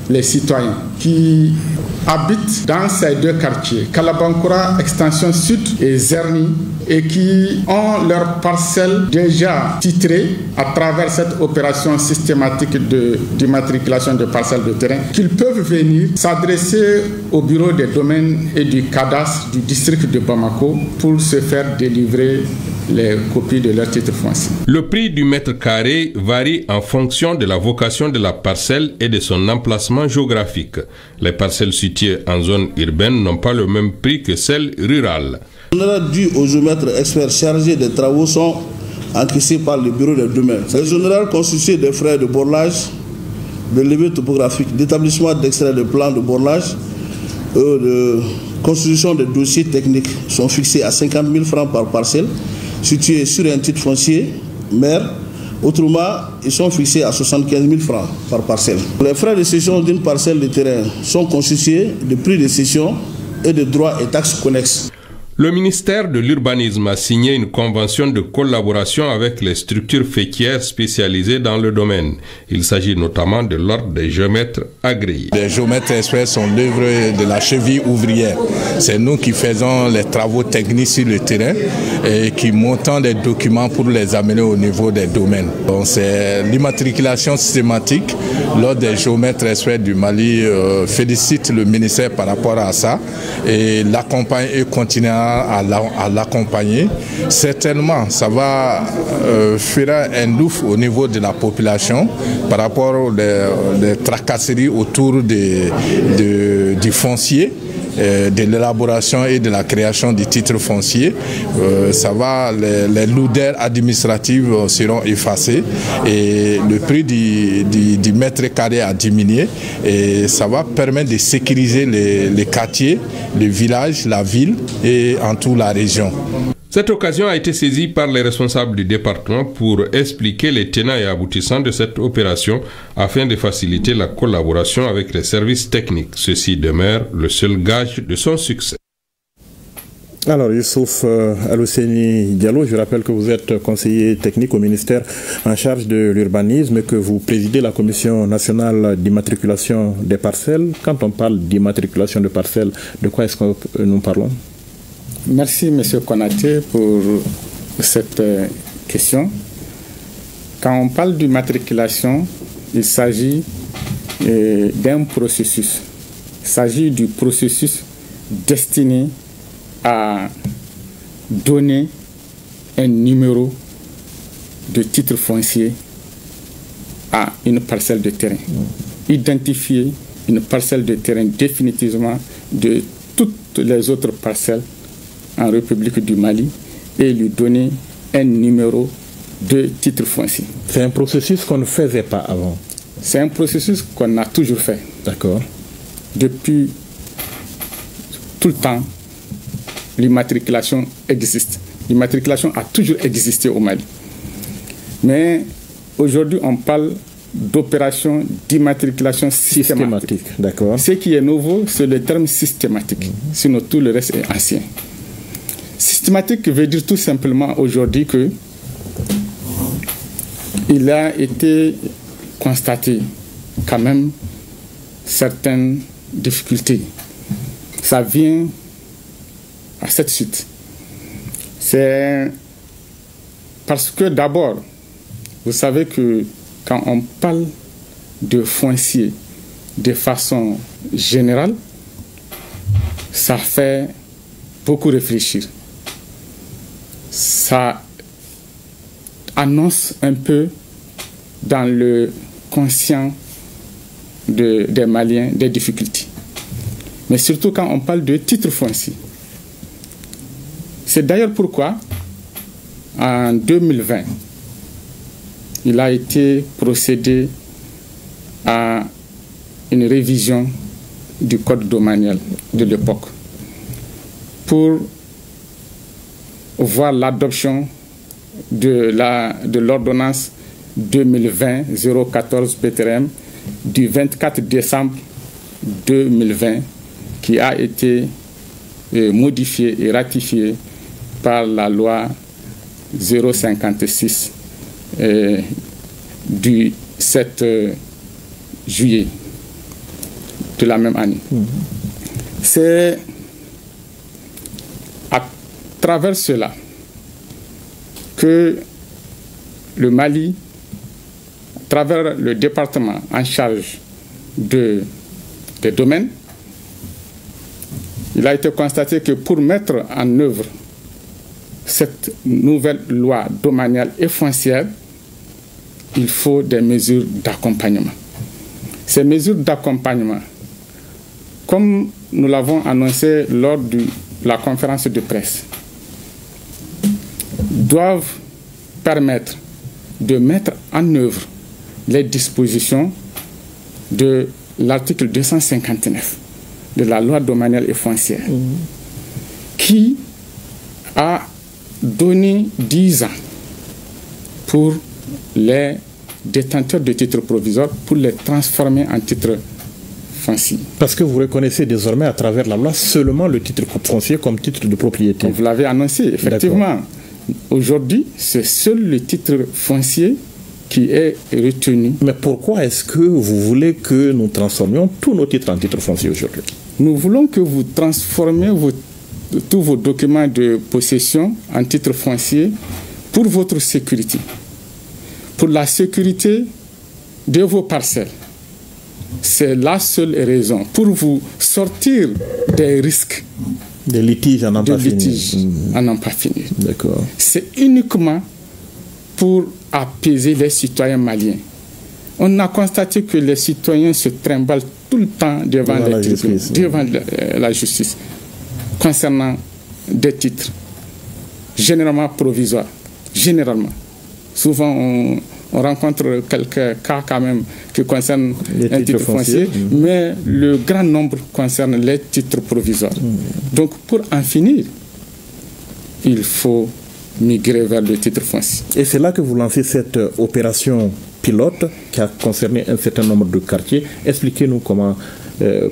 Speaker 11: les citoyens qui habitent dans ces deux quartiers, Kalabankura Extension Sud et Zerni, et qui ont leurs parcelles déjà titrées à travers cette opération systématique d'immatriculation de parcelles de terrain, qu'ils peuvent venir s'adresser au bureau des domaines et du cadastre du district de Bamako pour se faire délivrer les copies de leur titre foncier.
Speaker 10: Le prix du mètre carré varie en fonction de la vocation de la parcelle et de son emplacement géographique. Les parcelles situées en zone urbaine n'ont pas le même prix que celles rurales.
Speaker 12: Les honoraires dus aux géomètres experts chargés des travaux sont encaissés par le bureau des domaines. Les honoraires constitués des frais de borlage, de levée topographique, d'établissement d'extrait de plans de borlage, de constitution de dossiers techniques sont fixés à 50 000 francs par parcelle, situés sur un titre foncier, maire. Autrement, ils sont fixés à 75 000 francs par parcelle. Les frais de cession d'une parcelle de terrain sont constitués de prix de cession et de droits et taxes connexes.
Speaker 10: Le ministère de l'Urbanisme a signé une convention de collaboration avec les structures faîtières spécialisées dans le domaine. Il s'agit notamment de l'ordre des géomètres agréés.
Speaker 13: Les géomètres experts sont l'œuvre de la cheville ouvrière. C'est nous qui faisons les travaux techniques sur le terrain et qui montons les documents pour les amener au niveau des domaines. Donc c'est l'immatriculation systématique. L'ordre des géomètres experts du Mali félicite le ministère par rapport à ça et l'accompagne et continuera à l'accompagner. Certainement, ça va faire un ouf au niveau de la population par rapport aux tracasseries autour du foncier, de l'élaboration et de la création du titre foncier. Ça va, les lourdeurs administratives seront effacées et le prix du mètre carré a diminué et ça va permettre de sécuriser les quartiers, les villages, la ville et en tout la région.
Speaker 10: Cette occasion a été saisie par les responsables du département pour expliquer les tenants et aboutissants de cette opération afin de faciliter la collaboration avec les services techniques. Ceci demeure le seul gage de son succès.
Speaker 1: Alors, Youssouf Alouseni Diallo, je rappelle que vous êtes conseiller technique au ministère en charge de l'urbanisme et que vous présidez la commission nationale d'immatriculation des parcelles. Quand on parle d'immatriculation de parcelles, de quoi est-ce que nous parlons?
Speaker 9: Merci, M. Konaté, pour cette question. Quand on parle d'immatriculation, il s'agit d'un processus. Il s'agit du processus destiné à donner un numéro de titre foncier à une parcelle de terrain. Identifier une parcelle de terrain définitivement de toutes les autres parcelles en République du Mali et lui donner un numéro de titre foncier.
Speaker 1: C'est un processus qu'on ne faisait pas avant.
Speaker 9: C'est un processus qu'on a toujours fait.
Speaker 1: D'accord.
Speaker 9: Depuis tout le temps, l'immatriculation existe. L'immatriculation a toujours existé au Mali. Mais aujourd'hui, on parle d'opération d'immatriculation systématique.
Speaker 1: D'accord.
Speaker 9: Ce qui est nouveau, c'est le terme systématique. Sinon, tout le reste est ancien. Systématique veut dire tout simplement aujourd'hui que il a été constaté quand même certaines difficultés. Ça vient à cette suite. C'est parce que d'abord, vous savez que quand on parle de foncier de façon générale, ça fait beaucoup réfléchir. Ça annonce un peu dans le conscient des Maliens des difficultés. Mais surtout quand on parle de titre foncier. C'est d'ailleurs pourquoi, en 2020, il a été procédé à une révision du code domanial de l'époque pour voir l'adoption de l'ordonnance 2020-014 PTRM du 24 décembre 2020 qui a été modifiée et ratifiée par la loi 056 du 7 juillet de la même année. C'est à travers cela que le Mali, à travers le département en charge des domaines, il a été constaté que pour mettre en œuvre cette nouvelle loi domaniale et foncière, il faut des mesures d'accompagnement. Ces mesures d'accompagnement, comme nous l'avons annoncé lors de la conférence de presse, doivent permettre de mettre en œuvre les dispositions de l'article 259 de la loi domaniale et foncière, qui a donné 10 ans pour les détenteurs de titres provisoires pour les transformer en titres fonciers.
Speaker 1: Parce que vous reconnaissez désormais à travers la loi seulement le titre foncier comme titre de propriété.
Speaker 9: Vous l'avez annoncé, effectivement. Aujourd'hui, c'est seul le titre foncier qui est retenu.
Speaker 1: Mais pourquoi est-ce que vous voulez que nous transformions tous nos titres en titres fonciers aujourd'hui?
Speaker 9: Nous voulons que vous transformiez tous vos documents de possession en titres fonciers pour votre sécurité, pour la sécurité de vos parcelles. C'est la seule raison, pour vous sortir des risques.
Speaker 1: Des litiges à n'en pas
Speaker 9: finir.
Speaker 1: D'accord.
Speaker 9: C'est uniquement pour apaiser les citoyens maliens. On a constaté que les citoyens se trimballent tout le temps devant la justice concernant des titres généralement provisoires. Généralement. Souvent, on rencontre quelques cas quand même qui concernent un titre foncier, mais le grand nombre concerne les titres provisoires. Donc, pour en finir, il faut migrer vers le titre foncier.
Speaker 1: Et c'est là que vous lancez cette opération pilote qui a concerné un certain nombre de quartiers. Expliquez-nous comment,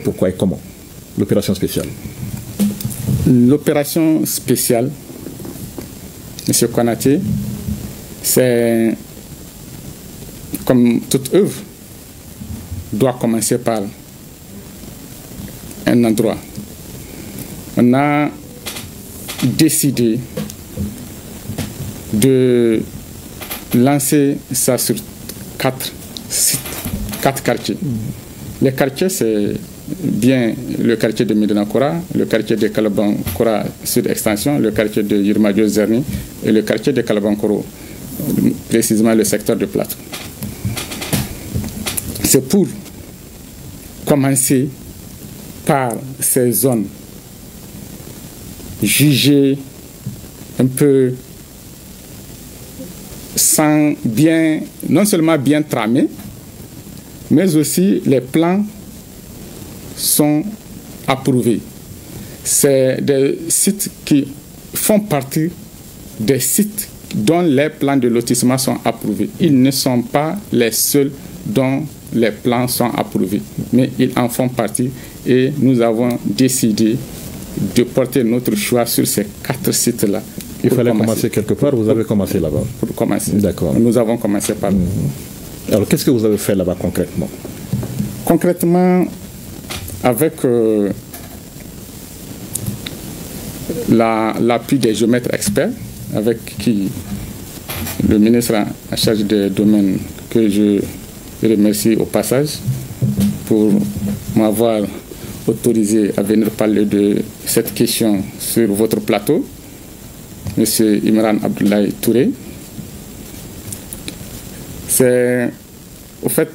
Speaker 1: pourquoi et comment, l'opération spéciale.
Speaker 9: L'opération spéciale, M. Konaté, c'est comme toute œuvre, doit commencer par un endroit. On a décidé de lancer ça sur 4 sites, 4 quartiers. Les quartiers, c'est bien le quartier de Médina-Kora, le quartier de Kalabankora Sud-Extension, le quartier de Yirmadio-Zerni et le quartier de Kalabankoro, précisément le secteur de Plateau. C'est pour commencer par ces zones jugées un peu sans bien, non seulement bien tramées, mais aussi les plans sont approuvés. C'est des sites qui font partie des sites dont les plans de lotissement sont approuvés. Ils ne sont pas les seuls dont les plans sont approuvés, mais ils en font partie et nous avons décidé de porter notre choix sur ces 4 sites-là.
Speaker 1: Il fallait commencer quelque part, vous avez commencé là-bas.
Speaker 9: Pour commencer.
Speaker 1: D'accord.
Speaker 9: Nous avons commencé par là.
Speaker 1: Alors, qu'est-ce que vous avez fait là-bas concrètement?
Speaker 9: Concrètement, avec l'appui des géomètres experts, avec qui le ministre en charge des domaines, que je remercie au passage pour m'avoir autorisé à venir parler de cette question sur votre plateau, M. Imran Abdoulaye Touré. C'est au fait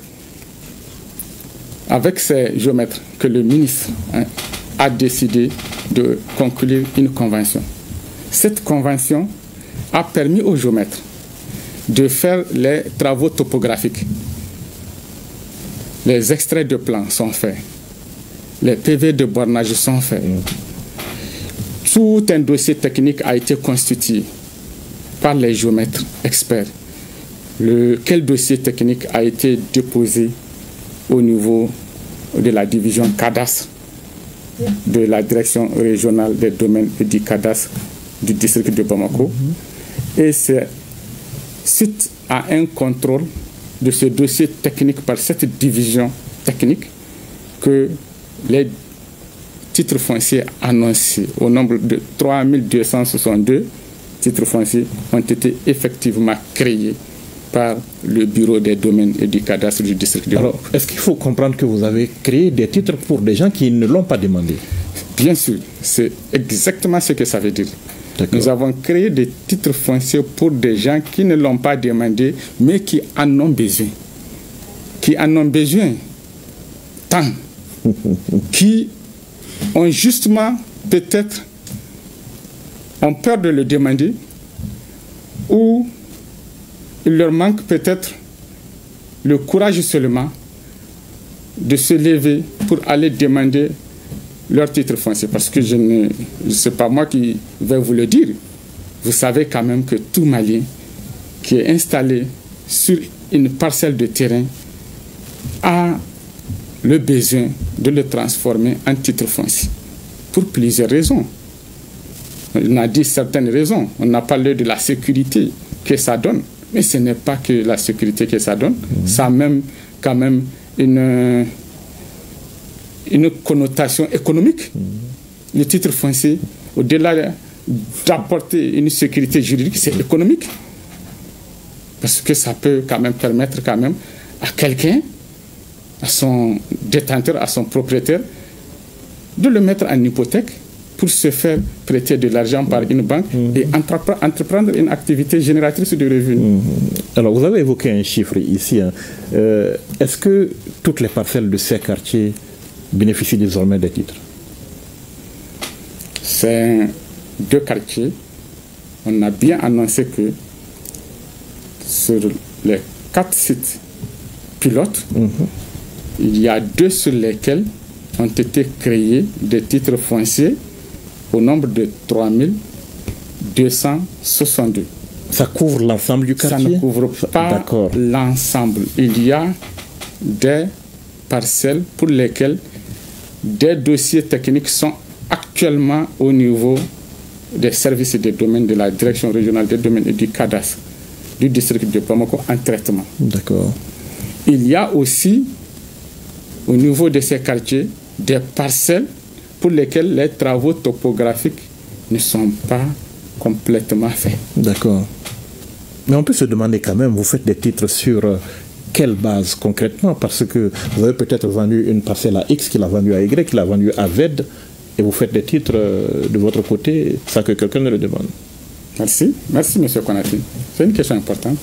Speaker 9: avec ces géomètres que le ministre a décidé de conclure une convention. Cette convention a permis aux géomètres de faire les travaux topographiques. Les extraits de plans sont faits. Les PV de bornage sont faits. Tout un dossier technique a été constitué par les géomètres experts. Quel dossier technique a été déposé au niveau de la division cadastre de la direction régionale des domaines et du cadastre du district de Bamako. Et c'est suite à un contrôle de ce dossier technique par cette division technique que les titres fonciers annoncés au nombre de 3262 titres fonciers ont été effectivement créés par le bureau des domaines et du cadastre du district de Bamako.
Speaker 1: Alors, est-ce qu'il faut comprendre que vous avez créé des titres pour des gens qui ne l'ont pas demandé?
Speaker 9: Bien sûr, c'est exactement ce que ça veut dire. Nous avons créé des titres fonciers pour des gens qui ne l'ont pas demandé, mais qui en ont besoin. Qui en ont besoin tant. Qui ont justement, peut-être, ont peur de le demander, ou il leur manque peut-être le courage seulement de se lever pour aller demander leur titre foncier. Parce que je ne sais pas moi qui vais vous le dire. Vous savez quand même que tout Malien qui est installé sur une parcelle de terrain a le besoin de le transformer en titre foncier. Pour plusieurs raisons. On a dit certaines raisons. On a parlé de la sécurité que ça donne. Mais ce n'est pas que la sécurité que ça donne. Ça a même quand même une connotation économique. Le titre foncier, au-delà d'apporter une sécurité juridique, c'est économique. Parce que ça peut quand même permettre quand même à quelqu'un, à son détenteur, à son propriétaire, de le mettre en hypothèque pour se faire prêter de l'argent par une banque et entreprendre une activité génératrice de revenus.
Speaker 1: Alors, vous avez évoqué un chiffre ici. Est-ce que toutes les parcelles de ces quartiers bénéficient désormais des titres?
Speaker 9: C'est 2 quartiers. On a bien annoncé que sur les 4 sites pilotes, il y a 2 sur lesquels ont été créés des titres fonciers au nombre de 3262.
Speaker 1: Ça couvre l'ensemble du quartier?
Speaker 9: Ça ne couvre pas l'ensemble. Il y a des parcelles pour lesquelles des dossiers techniques sont
Speaker 11: actuellement au niveau des services et des domaines de la Direction régionale des domaines et du cadastre du district de Bamako en traitement.
Speaker 1: D'accord.
Speaker 11: Il y a aussi, au niveau de ces quartiers, des parcelles pour lesquelles les travaux topographiques ne sont pas complètement faits.
Speaker 1: D'accord. Mais on peut se demander quand même, vous faites des titres sur quelle base concrètement? Parce que vous avez peut-être vendu une parcelle à X, qu'il a vendue à Y, qu'il a vendue à Z, et vous faites des titres de votre côté sans que quelqu'un ne le demande.
Speaker 11: Merci. Merci, M. Konaté. C'est une question importante.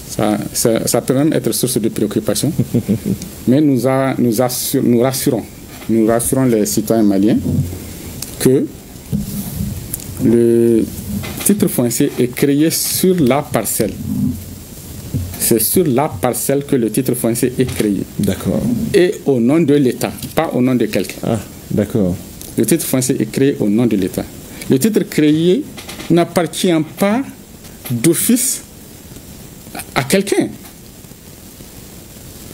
Speaker 11: Ça peut même être source de préoccupation. Mais nous rassurons les citoyens maliens que le titre foncier est créé sur la parcelle. C'est sur la parcelle que le titre foncier est créé.
Speaker 1: D'accord.
Speaker 11: Et au nom de l'État, pas au nom de quelqu'un.
Speaker 1: Ah, d'accord.
Speaker 11: Le titre foncier est créé au nom de l'État. Le titre créé n'appartient pas d'office à quelqu'un.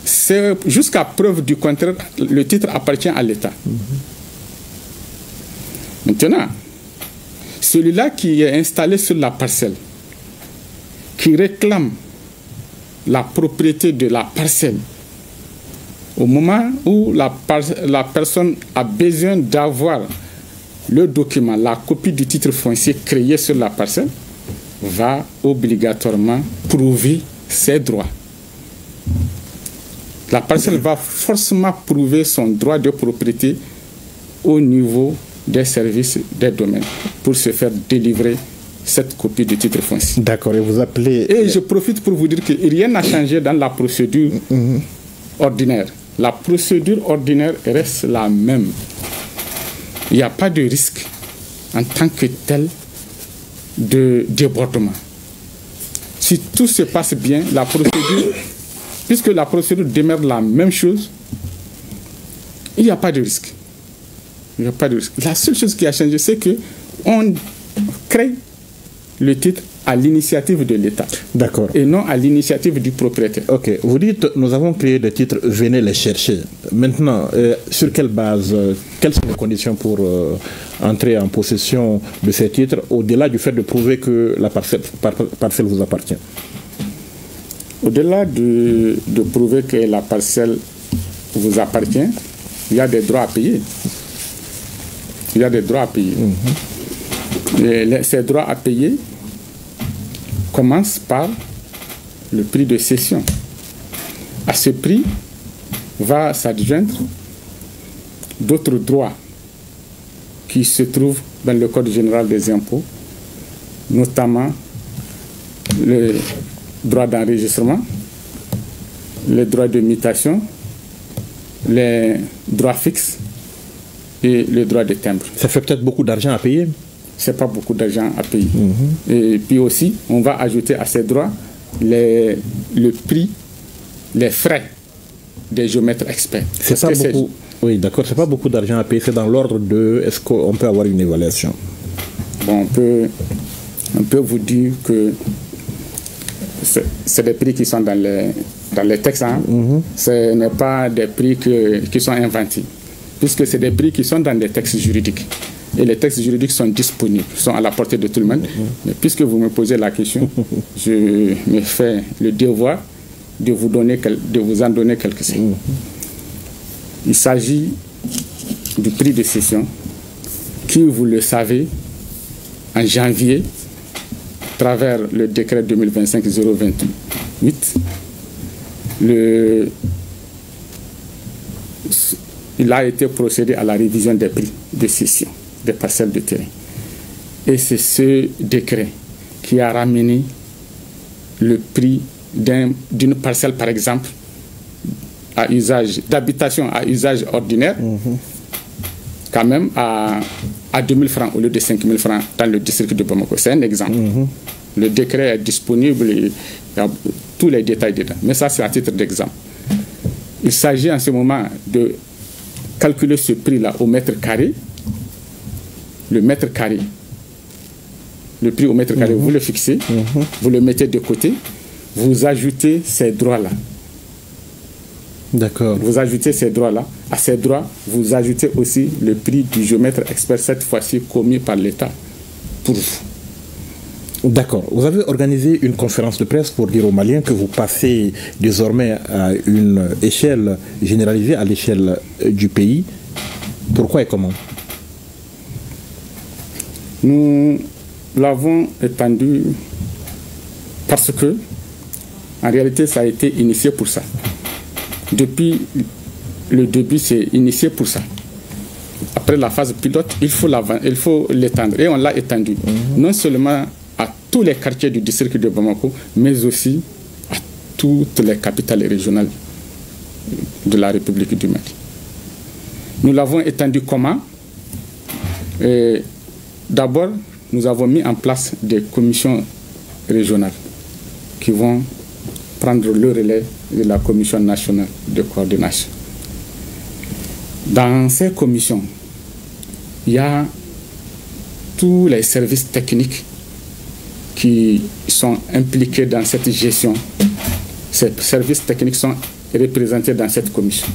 Speaker 11: C'est jusqu'à preuve du contraire, le titre appartient à l'État. Maintenant, celui-là qui est installé sur la parcelle, qui réclame la propriété de la parcelle, au moment où la personne a besoin d'avoir le document, la copie du titre foncier créé sur la parcelle, va obligatoirement prouver ses droits. La parcelle va forcément prouver son droit de propriété au niveau des services des domaines pour se faire délivrer cette copie de titre foncier.
Speaker 1: D'accord, et vous appelez...
Speaker 11: Et je profite pour vous dire que rien n'a changé dans la procédure ordinaire. La procédure ordinaire reste la même. Il n'y a pas de risque en tant que tel de débordement. Si tout se passe bien, la procédure, puisque la procédure demeure la même chose, il n'y a pas de risque. Il n'y a pas de risque. La seule chose qui a changé, c'est qu'on crée le titre à l'initiative de l'État.
Speaker 1: D'accord.
Speaker 11: Et non à l'initiative du propriétaire.
Speaker 1: Ok. Vous dites, nous avons créé des titres, venez les chercher. Maintenant, sur quelle base, quelles sont les conditions pour entrer en possession de ces titres, au-delà du fait de prouver que la parcelle vous appartient?
Speaker 11: Au-delà de prouver que la parcelle vous appartient, il y a des droits à payer. Il y a des droits à payer. Ces droits à payer commencent par le prix de cession. À ce prix va s'adjoindre d'autres droits qui se trouvent dans le Code général des impôts, notamment le droit d'enregistrement, les droits de mutation, les droits fixes et le droit de timbre.
Speaker 1: Ça fait peut-être beaucoup d'argent à payer?
Speaker 11: C'est pas beaucoup d'argent à payer. Et puis aussi, on va ajouter à ces droits le prix, les frais des géomètres experts.
Speaker 1: C'est pas beaucoup. Oui, d'accord, c'est pas beaucoup d'argent à payer. C'est dans l'ordre de. Est-ce qu'on peut avoir une évaluation?
Speaker 11: Bon, on peut vous dire que c'est des prix qui sont dans les textes. Hein. Ce n'est pas des prix qui sont inventés, puisque c'est des prix qui sont dans des textes juridiques. Et les textes juridiques sont disponibles, sont à la portée de tout le monde. Mais puisque vous me posez la question, je me fais le devoir de vous en donner quelques-uns. Il s'agit du prix de cession qui, vous le savez, en janvier, à travers le décret 2025-028, il a été procédé à la révision des prix de cession des parcelles de terrain. Et c'est ce décret qui a ramené le prix d'une parcelle, par exemple, d'habitation à usage ordinaire, quand même à 2 000 francs au lieu de 5 000 francs dans le district de Bamako. C'est un exemple. Le décret est disponible, il y a tous les détails dedans. Mais ça, c'est à titre d'exemple. Il s'agit en ce moment de calculer ce prix-là au mètre carré. Le mètre carré, le prix au mètre carré, vous le fixez, vous le mettez de côté, vous ajoutez ces droits-là.
Speaker 1: D'accord.
Speaker 9: Vous ajoutez ces droits-là. À ces droits, vous ajoutez aussi le prix du géomètre expert, cette fois-ci commis par l'État pour vous.
Speaker 1: D'accord. Vous avez organisé une conférence de presse pour dire aux Maliens que vous passez désormais à une échelle généralisée, à l'échelle du pays. Pourquoi et comment?
Speaker 9: Nous l'avons étendu parce que, en réalité, ça a été initié pour ça. Depuis le début, c'est initié pour ça. Après la phase pilote, il faut l'étendre. Et on l'a étendu. Non seulement à tous les quartiers du district de Bamako, mais aussi à toutes les capitales régionales de la République du Mali. Nous l'avons étendu comment? D'abord, nous avons mis en place des commissions régionales qui vont prendre le relais de la commission nationale de coordination. Dans ces commissions, il y a tous les services techniques qui sont impliqués dans cette gestion. Ces services techniques sont représentés dans cette commission.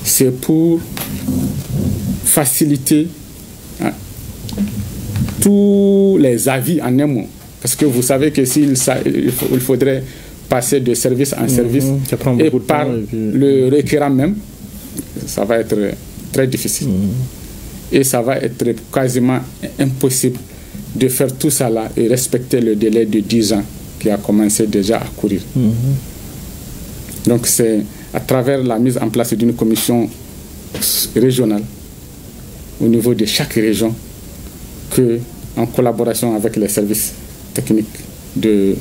Speaker 9: C'est pour faciliter tous les avis en un mot. Parce que vous savez que il faudrait passer de service en service et par le requérant même, ça va être très difficile. Et ça va être quasiment impossible de faire tout ça là et respecter le délai de 10 ans qui a commencé déjà à courir. Donc c'est à travers la mise en place d'une commission régionale au niveau de chaque région que, en collaboration avec les services techniques des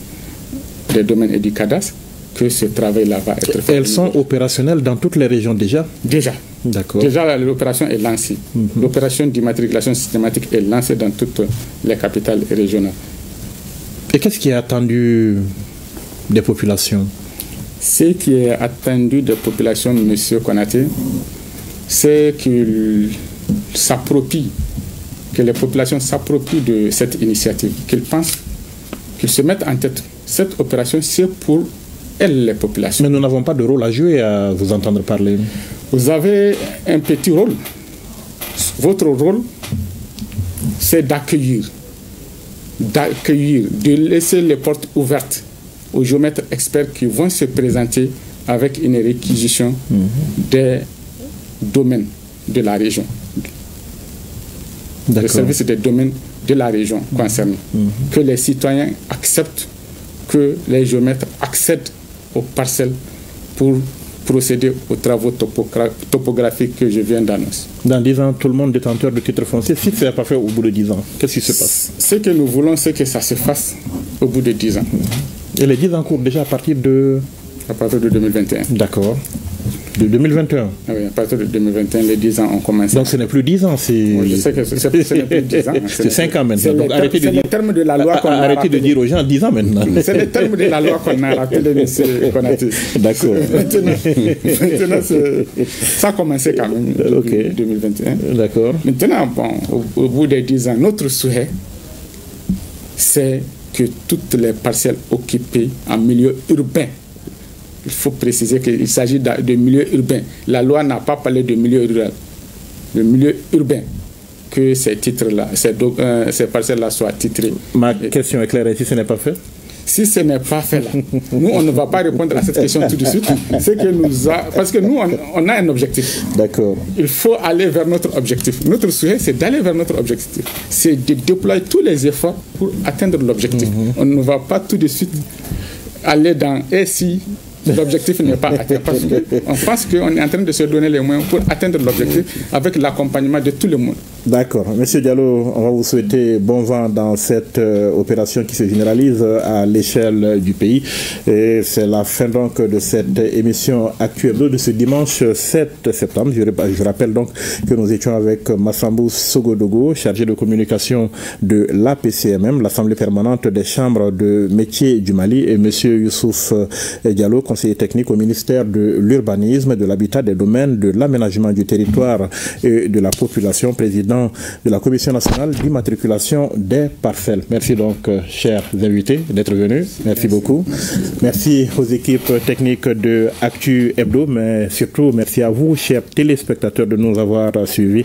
Speaker 9: domaines et du cadastre, que ce travail-là va être fait.
Speaker 1: Elles sont opérationnelles dans toutes les régions déjà?
Speaker 9: Déjà.
Speaker 1: D'accord.
Speaker 9: Déjà, l'opération est lancée. L'opération d'immatriculation systématique est lancée dans toutes les capitales régionales.
Speaker 1: Et qu'est-ce qui est attendu des populations?
Speaker 9: Ce qui est attendu des populations, M. Konaté, c'est qu'ils s'approprient, que les populations s'approprient de cette initiative, qu'ils pensent, qu'ils se mettent en tête. Cette opération, c'est pour elles, les populations.
Speaker 1: Mais nous n'avons pas de rôle à jouer à vous entendre parler.
Speaker 9: Vous avez un petit rôle. Votre rôle, c'est d'accueillir, de laisser les portes ouvertes aux géomètres experts qui vont se présenter avec une réquisition des domaines de la région. Le service des domaines de la région concernée. Que les citoyens acceptent que les géomètres accèdent aux parcelles pour procéder aux travaux topographiques que je viens d'annoncer.
Speaker 1: Dans 10 ans, tout le monde détenteur de titre foncier, si ce n'est pas fait au bout de 10 ans, qu'est-ce qui se passe?
Speaker 9: Ce que nous voulons, c'est que ça se fasse au bout de 10 ans.
Speaker 1: Et les 10 ans courent déjà à partir de...
Speaker 9: À partir de 2021.
Speaker 1: D'accord. De 2021.
Speaker 9: Ah oui, à partir de 2021, les 10 ans ont commencé.
Speaker 1: Donc ce n'est plus 10 ans, c'est...
Speaker 9: Oui, je sais que ce n'est plus 10 ans.
Speaker 1: C'est 5 ans maintenant. Donc
Speaker 9: arrêtez de dire... C'est le terme de la loi qu'on a
Speaker 1: Arrêtez de dire aux gens 10 ans maintenant.
Speaker 9: C'est le terme de la loi qu'on a rappelé, M. Konaté.
Speaker 1: D'accord.
Speaker 9: Maintenant ça a commencé quand même depuis 2021.
Speaker 1: D'accord.
Speaker 9: Maintenant, bon, au bout des 10 ans, notre souhait, c'est que toutes les parcelles occupées en milieu urbain, il faut préciser qu'il s'agit de milieu urbain. La loi n'a pas parlé de milieu rural. Le milieu urbain, que ces titres-là, ces parcelles-là soient titrées.
Speaker 1: Ma question est claire, et si ce n'est pas fait?
Speaker 9: Si ce n'est pas fait là, nous on ne va pas répondre à cette question tout de suite. Parce que nous on a un objectif.
Speaker 1: D'accord.
Speaker 9: Il faut aller vers notre objectif. Notre souhait, c'est d'aller vers notre objectif. C'est de déployer tous les efforts pour atteindre l'objectif. On ne va pas tout de suite aller dans « et si ». L'objectif n'est pas atteint parce qu'on pense qu'on est en train de se donner les moyens pour atteindre l'objectif avec l'accompagnement de tout le monde.
Speaker 1: D'accord. Monsieur Diallo, on va vous souhaiter bon vent dans cette opération qui se généralise à l'échelle du pays. Et c'est la fin donc de cette émission actuelle de ce dimanche 7 septembre. Je rappelle donc que nous étions avec Massambou Sogodogo, chargé de communication de l'APCMM, l'Assemblée permanente des chambres de métiers du Mali, et monsieur Youssouf Diallo, conseiller technique au ministère de l'Urbanisme, de l'Habitat, des Domaines, de l'Aménagement du territoire et de la population, président président de la Commission nationale d'immatriculation des parcelles. Merci donc, chers invités, d'être venus. Merci beaucoup. Merci aux équipes techniques de Actu Hebdo, mais surtout merci à vous, chers téléspectateurs, de nous avoir suivis.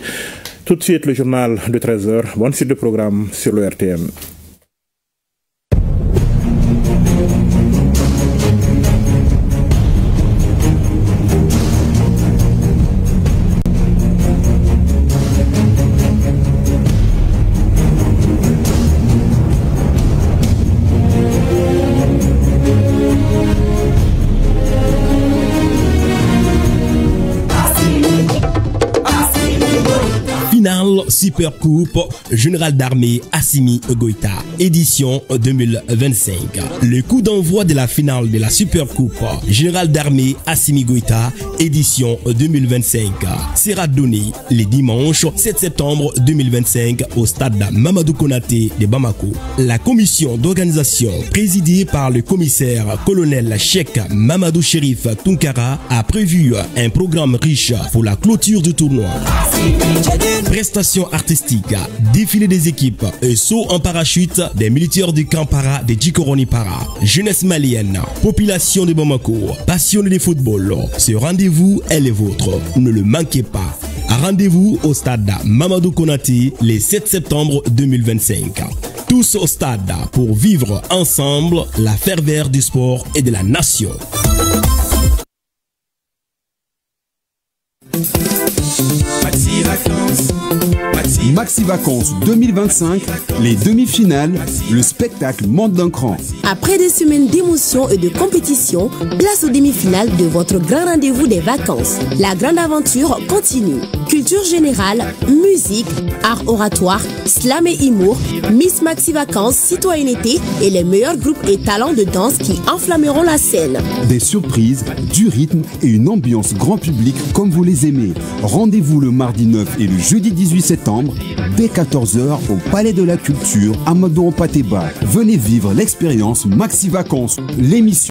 Speaker 1: Tout de suite, le journal de 13h. Bonne suite de programme sur le RTM.
Speaker 14: Super Coupe Général d'Armée Assimi Goïta, édition 2025. Le coup d'envoi de la finale de la Super Coupe Général d'Armée Assimi Goïta, édition 2025, sera donné le dimanche 7 septembre 2025 au stade Mamadou Konaté de Bamako. La commission d'organisation, présidée par le commissaire colonel Cheikh Mamadou Chérif Tunkara, a prévu un programme riche pour la clôture du tournoi. Prestations artistiques, défilé des équipes et saut en parachute des militaires du camp para de Djikoroni Para. Jeunesse malienne, population de Bamako, passionnés de football, ce rendez-vous est le vôtre. Ne le manquez pas. Rendez-vous au stade Mamadou Konaté le 7 septembre 2025. Tous au stade pour vivre ensemble la ferveur du sport et de la nation.
Speaker 15: Maxi Vacances 2025, les demi-finales, le spectacle monte d'un cran.
Speaker 16: Après des semaines d'émotions et de compétition, place aux demi-finales de votre grand rendez-vous des vacances. La grande aventure continue. Culture générale, musique, art oratoire, slam et humour, Miss Maxi Vacances, citoyenneté et les meilleurs groupes et talents de danse qui enflammeront la scène.
Speaker 15: Des surprises, du rythme et une ambiance grand public comme vous les aimez. Rendez-vous le mardi 9 et le jeudi 18 septembre dès 14h au Palais de la Culture, Amadou Mpateba. Venez vivre l'expérience Maxi Vacances, l'émission.